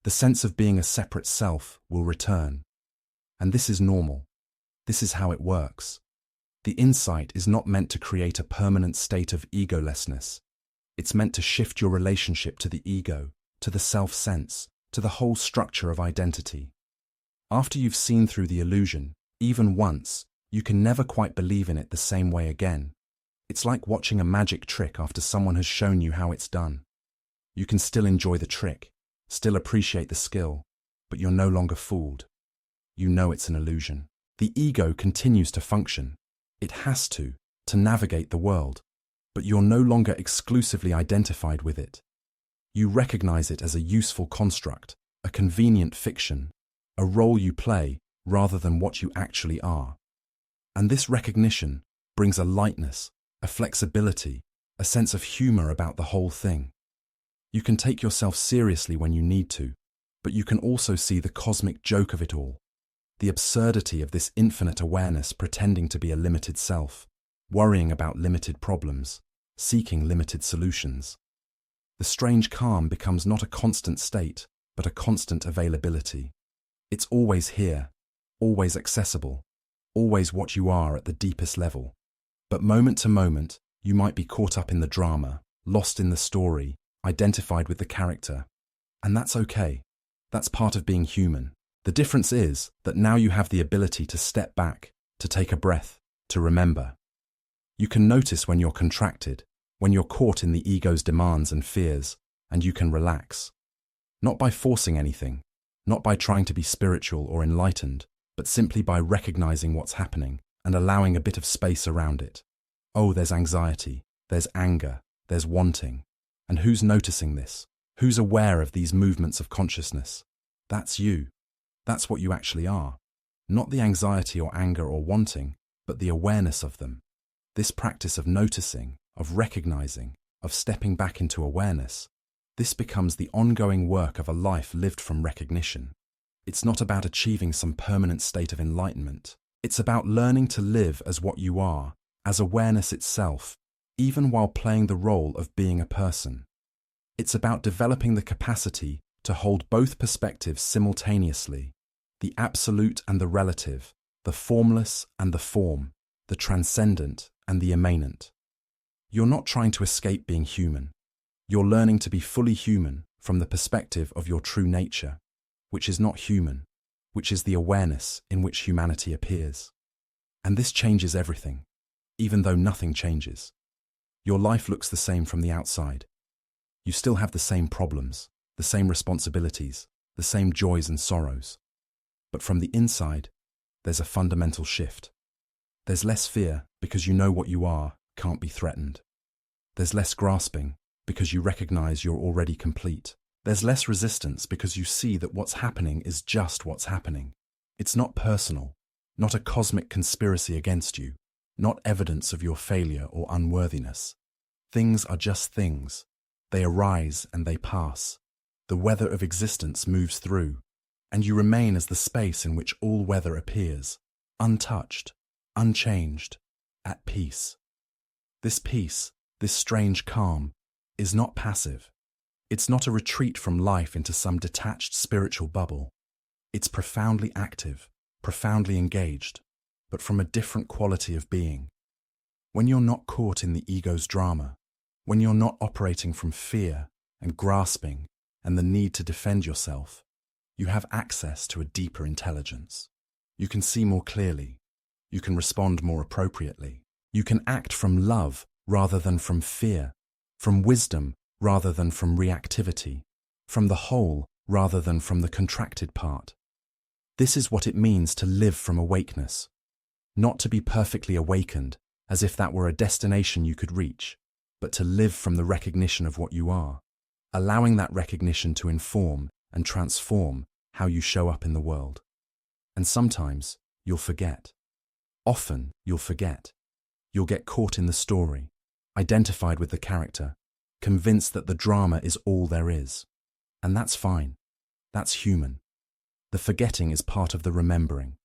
The sense of being a separate self will return. And this is normal. This is how it works. The insight is not meant to create a permanent state of egolessness. It's meant to shift your relationship to the ego, to the self-sense, to the whole structure of identity. After you've seen through the illusion, even once, you can never quite believe in it the same way again. It's like watching a magic trick after someone has shown you how it's done. You can still enjoy the trick, still appreciate the skill, but you're no longer fooled. You know it's an illusion. The ego continues to function. It has to navigate the world, but you're no longer exclusively identified with it. You recognize it as a useful construct, a convenient fiction, a role you play rather than what you actually are. And this recognition brings a lightness, a flexibility, a sense of humor about the whole thing. You can take yourself seriously when you need to, but you can also see the cosmic joke of it all, the absurdity of this infinite awareness pretending to be a limited self, worrying about limited problems, seeking limited solutions. The strange calm becomes not a constant state, but a constant availability. It's always here, always accessible, always what you are at the deepest level. But moment to moment, you might be caught up in the drama, lost in the story, identified with the character. And that's okay. That's part of being human. The difference is that now you have the ability to step back, to take a breath, to remember. You can notice when you're contracted, when you're caught in the ego's demands and fears, and you can relax. Not by forcing anything, not by trying to be spiritual or enlightened, but simply by recognizing what's happening and allowing a bit of space around it. Oh, there's anxiety, there's anger, there's wanting. And who's noticing this? Who's aware of these movements of consciousness? That's you. That's what you actually are. Not the anxiety or anger or wanting, but the awareness of them. This practice of noticing, of recognizing, of stepping back into awareness, this becomes the ongoing work of a life lived from recognition. It's not about achieving some permanent state of enlightenment. It's about learning to live as what you are, as awareness itself, even while playing the role of being a person. It's about developing the capacity to hold both perspectives simultaneously, the absolute and the relative, the formless and the form, the transcendent and the immanent. You're not trying to escape being human. You're learning to be fully human from the perspective of your true nature, which is not human, which is the awareness in which humanity appears. And this changes everything, even though nothing changes. Your life looks the same from the outside. You still have the same problems, the same responsibilities, the same joys and sorrows. But from the inside, there's a fundamental shift. There's less fear because you know what you are can't be threatened. There's less grasping because you recognize you're already complete. There's less resistance because you see that what's happening is just what's happening. It's not personal, not a cosmic conspiracy against you, not evidence of your failure or unworthiness. Things are just things. They arise and they pass. The weather of existence moves through, and you remain as the space in which all weather appears, untouched, unchanged, at peace. This peace, this strange calm, is not passive. It's not a retreat from life into some detached spiritual bubble. It's profoundly active, profoundly engaged, but from a different quality of being. When you're not caught in the ego's drama, when you're not operating from fear and grasping and the need to defend yourself, you have access to a deeper intelligence. You can see more clearly. You can respond more appropriately. You can act from love rather than from fear, from wisdom rather than from reactivity, from the whole rather than from the contracted part. This is what it means to live from awakeness. Not to be perfectly awakened, as if that were a destination you could reach, but to live from the recognition of what you are, allowing that recognition to inform and transform how you show up in the world. And sometimes you'll forget. Often you'll forget. You'll get caught in the story, identified with the character, convinced that the drama is all there is. And that's fine. That's human. The forgetting is part of the remembering.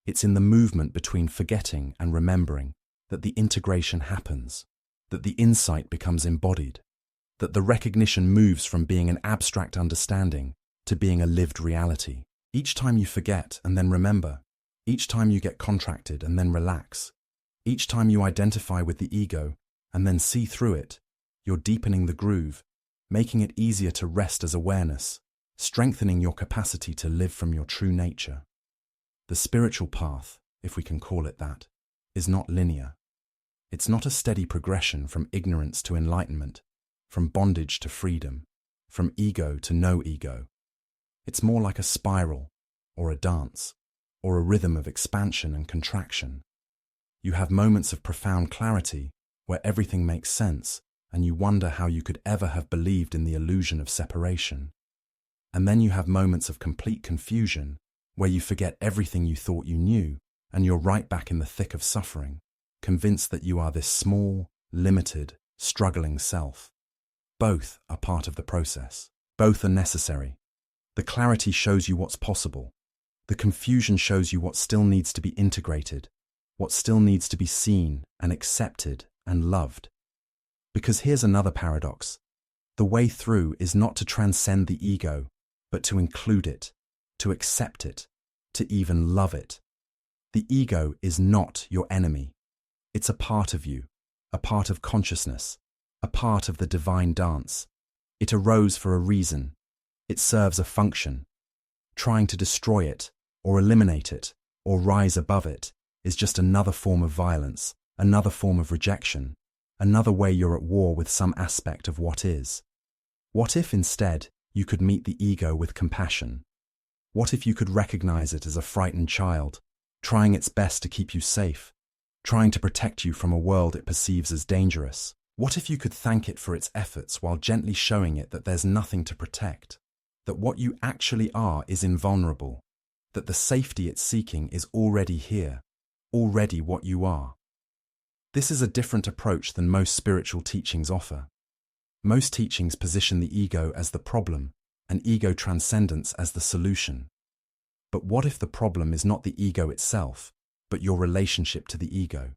It's in the movement between forgetting and remembering that the integration happens, that the insight becomes embodied, that the recognition moves from being an abstract understanding to being a lived reality. Each time you forget and then remember, each time you get contracted and then relax, each time you identify with the ego and then see through it, you're deepening the groove, making it easier to rest as awareness, strengthening your capacity to live from your true nature. The spiritual path, if we can call it that, is not linear. It's not a steady progression from ignorance to enlightenment, from bondage to freedom, from ego to no ego. It's more like a spiral, or a dance, or a rhythm of expansion and contraction. You have moments of profound clarity where everything makes sense and you wonder how you could ever have believed in the illusion of separation. And then you have moments of complete confusion where you forget everything you thought you knew and you're right back in the thick of suffering, convinced that you are this small, limited, struggling self. Both are part of the process. Both are necessary. The clarity shows you what's possible. The confusion shows you what still needs to be integrated, what still needs to be seen and accepted and loved. Because here's another paradox. The way through is not to transcend the ego, but to include it, to accept it, to even love it. The ego is not your enemy. It's a part of you, a part of consciousness, a part of the divine dance. It arose for a reason. It serves a function. Trying to destroy it, or eliminate it, or rise above it, is just another form of violence, another form of rejection, another way you're at war with some aspect of what is. What if instead you could meet the ego with compassion? What if you could recognize it as a frightened child, trying its best to keep you safe, trying to protect you from a world it perceives as dangerous? What if you could thank it for its efforts while gently showing it that there's nothing to protect, that what you actually are is invulnerable, that the safety it's seeking is already here, already what you are? This is a different approach than most spiritual teachings offer. Most teachings position the ego as the problem and ego transcendence as the solution. But what if the problem is not the ego itself, but your relationship to the ego?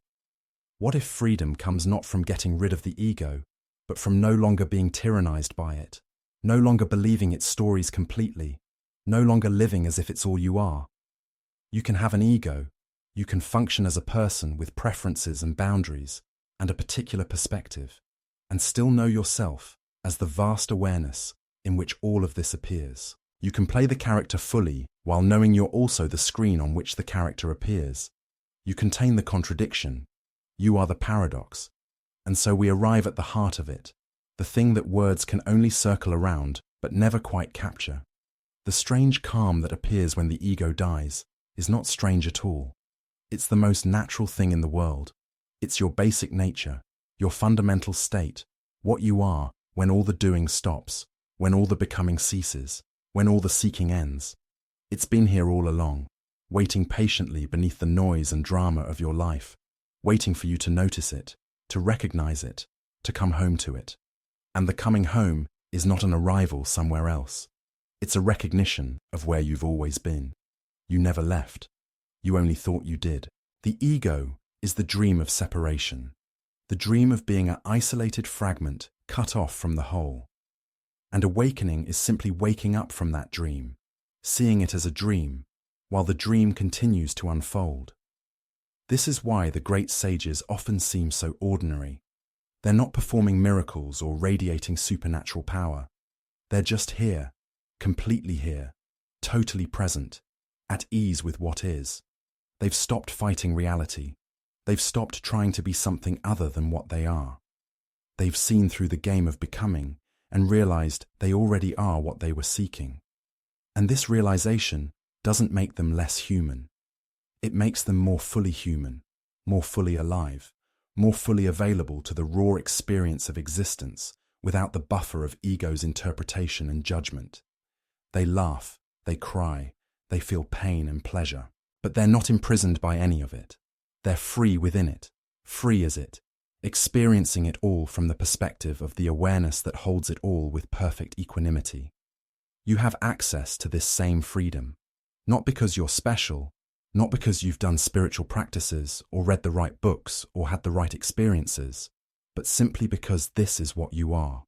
What if freedom comes not from getting rid of the ego, but from no longer being tyrannized by it, no longer believing its stories completely, no longer living as if it's all you are? You can have an ego, you can function as a person with preferences and boundaries and a particular perspective, and still know yourself as the vast awareness in which all of this appears. You can play the character fully while knowing you're also the screen on which the character appears. You contain the contradiction. You are the paradox. And so we arrive at the heart of it, the thing that words can only circle around but never quite capture. The strange calm that appears when the ego dies is not strange at all. It's the most natural thing in the world. It's your basic nature, your fundamental state, what you are when all the doing stops, when all the becoming ceases, when all the seeking ends. It's been here all along, waiting patiently beneath the noise and drama of your life, waiting for you to notice it, to recognize it, to come home to it. And the coming home is not an arrival somewhere else. It's a recognition of where you've always been. You never left. You only thought you did. The ego is the dream of separation, the dream of being an isolated fragment cut off from the whole. And awakening is simply waking up from that dream, seeing it as a dream, while the dream continues to unfold. This is why the great sages often seem so ordinary. They're not performing miracles or radiating supernatural power. They're just here, completely here, totally present, at ease with what is. They've stopped fighting reality. They've stopped trying to be something other than what they are. They've seen through the game of becoming and realized they already are what they were seeking. And this realization doesn't make them less human. It makes them more fully human, more fully alive, more fully available to the raw experience of existence without the buffer of ego's interpretation and judgment. They laugh, they cry, they feel pain and pleasure, but they're not imprisoned by any of it. They're free within it, free as it, experiencing it all from the perspective of the awareness that holds it all with perfect equanimity. You have access to this same freedom, not because you're special, not because you've done spiritual practices or read the right books or had the right experiences, but simply because this is what you are.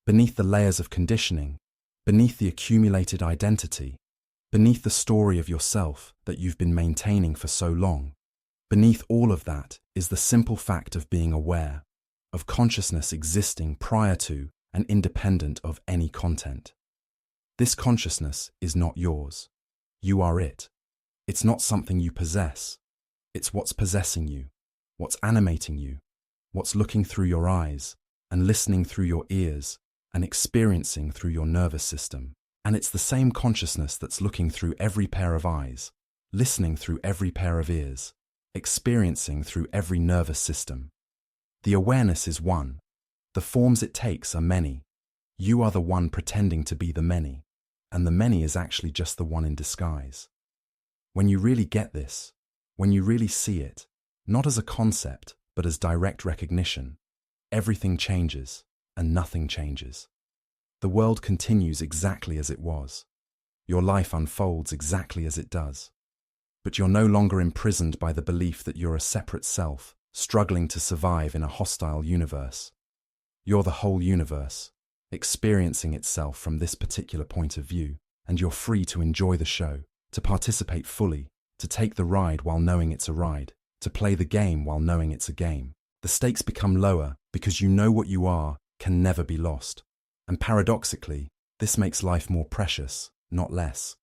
Beneath the layers of conditioning, beneath the accumulated identity, beneath the story of yourself that you've been maintaining for so long, beneath all of that is the simple fact of being aware, of consciousness existing prior to and independent of any content. This consciousness is not yours. You are it. It's not something you possess. It's what's possessing you, what's animating you, what's looking through your eyes and listening through your ears and experiencing through your nervous system. And it's the same consciousness that's looking through every pair of eyes, listening through every pair of ears, experiencing through every nervous system. The awareness is one. The forms it takes are many. You are the one pretending to be the many, and the many is actually just the one in disguise. When you really get this, when you really see it, not as a concept, but as direct recognition, everything changes and nothing changes. The world continues exactly as it was. Your life unfolds exactly as it does. But you're no longer imprisoned by the belief that you're a separate self, struggling to survive in a hostile universe. You're the whole universe, experiencing itself from this particular point of view, and you're free to enjoy the show, to participate fully, to take the ride while knowing it's a ride, to play the game while knowing it's a game. The stakes become lower because you know what you are can never be lost. And paradoxically, this makes life more precious, not less.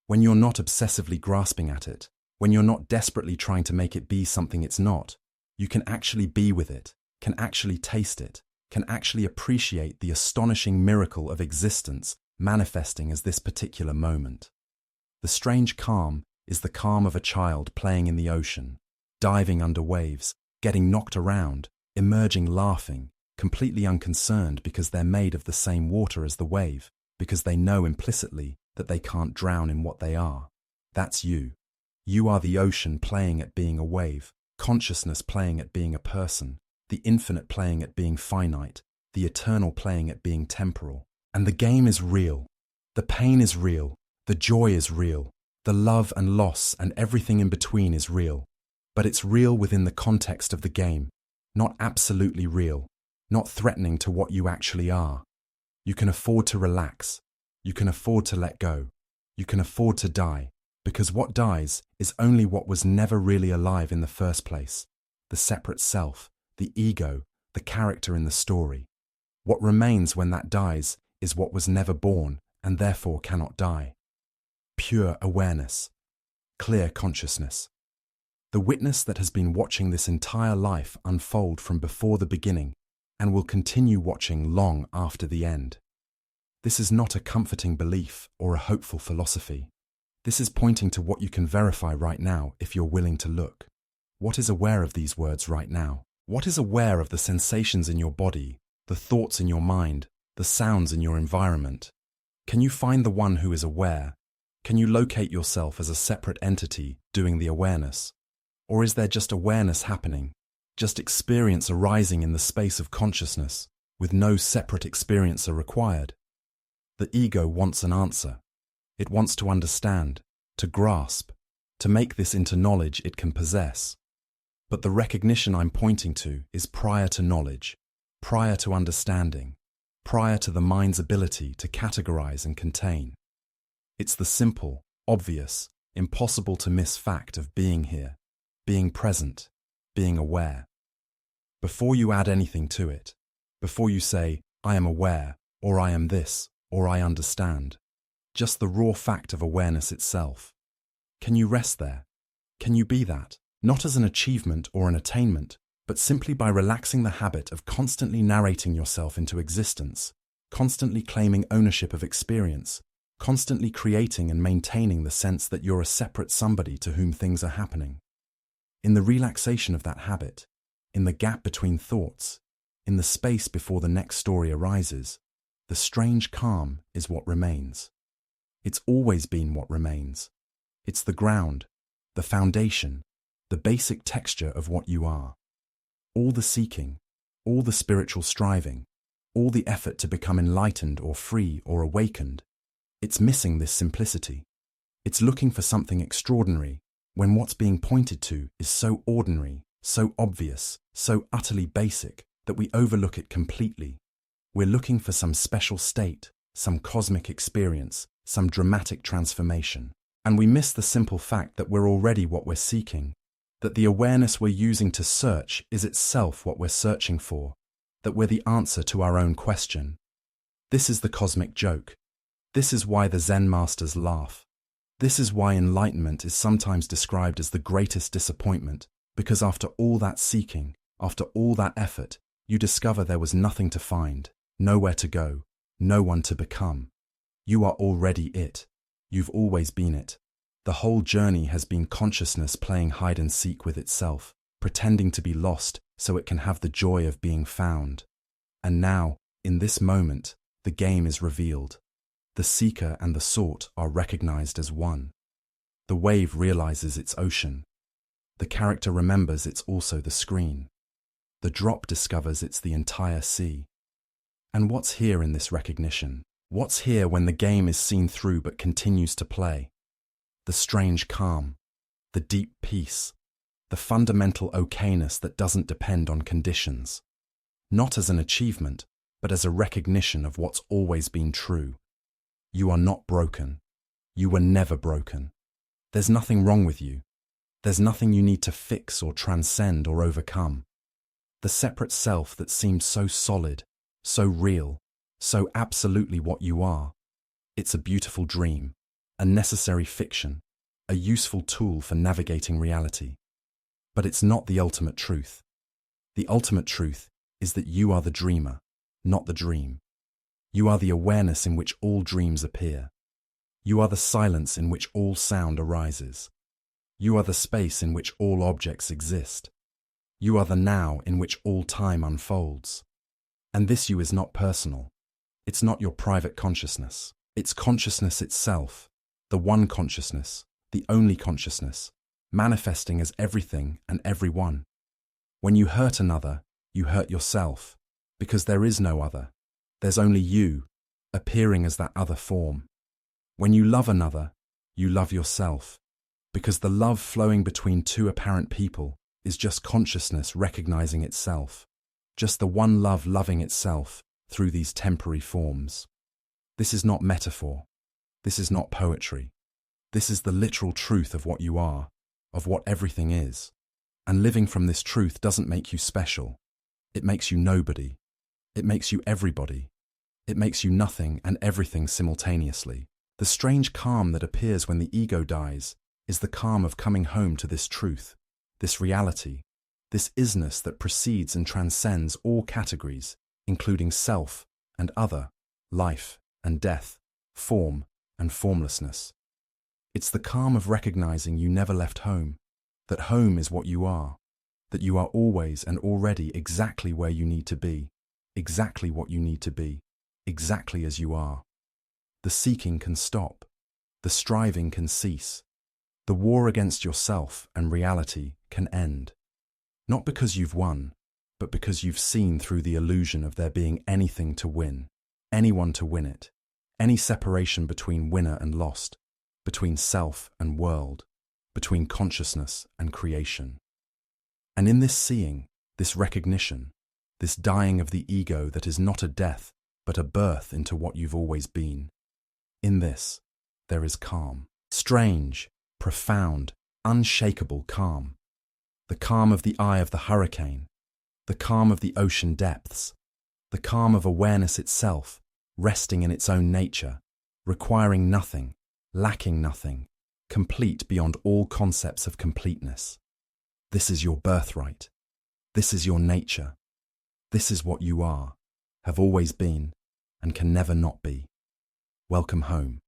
When you're not obsessively grasping at it, when you're not desperately trying to make it be something it's not, you can actually be with it, can actually taste it, can actually appreciate the astonishing miracle of existence manifesting as this particular moment. The strange calm is the calm of a child playing in the ocean, diving under waves, getting knocked around, emerging laughing, completely unconcerned because they're made of the same water as the wave, because they know implicitly that they can't drown in what they are. That's you. You are the ocean playing at being a wave, consciousness playing at being a person, the infinite playing at being finite, the eternal playing at being temporal. And the game is real. The pain is real. The joy is real. The love and loss and everything in between is real. But it's real within the context of the game, not absolutely real, not threatening to what you actually are. You can afford to relax. You can afford to let go. You can afford to die, because what dies is only what was never really alive in the first place, the separate self, the ego, the character in the story. What remains when that dies is what was never born and therefore cannot die. Pure awareness, clear consciousness. The witness that has been watching this entire life unfold from before the beginning and will continue watching long after the end. This is not a comforting belief or a hopeful philosophy. This is pointing to what you can verify right now if you're willing to look. What is aware of these words right now? What is aware of the sensations in your body, the thoughts in your mind, the sounds in your environment? Can you find the one who is aware? Can you locate yourself as a separate entity doing the awareness? Or is there just awareness happening, just experience arising in the space of consciousness, with no separate experiencer required? The ego wants an answer. It wants to understand, to grasp, to make this into knowledge it can possess. But the recognition I'm pointing to is prior to knowledge, prior to understanding, prior to the mind's ability to categorize and contain. It's the simple, obvious, impossible to miss fact of being here, being present, being aware. Before you add anything to it, before you say, I am aware, or I am this, or I understand, just the raw fact of awareness itself. Can you rest there? Can you be that? Not as an achievement or an attainment, but simply by relaxing the habit of constantly narrating yourself into existence, constantly claiming ownership of experience, constantly creating and maintaining the sense that you're a separate somebody to whom things are happening. In the relaxation of that habit, in the gap between thoughts, in the space before the next story arises, the strange calm is what remains. It's always been what remains. It's the ground, the foundation, the basic texture of what you are. All the seeking, all the spiritual striving, all the effort to become enlightened or free or awakened, it's missing this simplicity. It's looking for something extraordinary when what's being pointed to is so ordinary, so obvious, so utterly basic that we overlook it completely. We're looking for some special state, some cosmic experience, some dramatic transformation. And we miss the simple fact that we're already what we're seeking, that the awareness we're using to search is itself what we're searching for, that we're the answer to our own question. This is the cosmic joke. This is why the Zen masters laugh. This is why enlightenment is sometimes described as the greatest disappointment, because after all that seeking, after all that effort, you discover there was nothing to find, nowhere to go, no one to become. You are already it. You've always been it. The whole journey has been consciousness playing hide and seek with itself, pretending to be lost so it can have the joy of being found. And now, in this moment, the game is revealed. The seeker and the sought are recognized as one. The wave realizes its ocean. The character remembers it's also the screen. The drop discovers it's the entire sea. And what's here in this recognition? What's here when the game is seen through but continues to play? The strange calm, the deep peace, the fundamental okayness that doesn't depend on conditions. Not as an achievement, but as a recognition of what's always been true. You are not broken. You were never broken. There's nothing wrong with you. There's nothing you need to fix or transcend or overcome. The separate self that seemed so solid, so real, so absolutely what you are. It's a beautiful dream, a necessary fiction, a useful tool for navigating reality. But it's not the ultimate truth. The ultimate truth is that you are the dreamer, not the dream. You are the awareness in which all dreams appear. You are the silence in which all sound arises. You are the space in which all objects exist. You are the now in which all time unfolds. And this you is not personal. It's not your private consciousness. It's consciousness itself, the one consciousness, the only consciousness, manifesting as everything and everyone. When you hurt another, you hurt yourself, because there is no other. There's only you, appearing as that other form. When you love another, you love yourself, because the love flowing between two apparent people is just consciousness recognizing itself, just the one love loving itself through these temporary forms. This is not metaphor. This is not poetry. This is the literal truth of what you are, of what everything is. And living from this truth doesn't make you special. It makes you nobody. It makes you everybody. It makes you nothing and everything simultaneously. The strange calm that appears when the ego dies is the calm of coming home to this truth, this reality, this isness that precedes and transcends all categories, including self and other, life and death, form and formlessness. It's the calm of recognizing you never left home, that home is what you are, that you are always and already exactly where you need to be, exactly what you need to be, exactly as you are. The seeking can stop. The striving can cease. The war against yourself and reality can end. Not because you've won, but because you've seen through the illusion of there being anything to win, anyone to win it, any separation between winner and lost, between self and world, between consciousness and creation. And in this seeing, this recognition, this dying of the ego that is not a death, but a birth into what you've always been, in this, there is calm. Strange, profound, unshakable calm. The calm of the eye of the hurricane, the calm of the ocean depths, the calm of awareness itself, resting in its own nature, requiring nothing, lacking nothing, complete beyond all concepts of completeness. This is your birthright. This is your nature. This is what you are, have always been, and can never not be. Welcome home.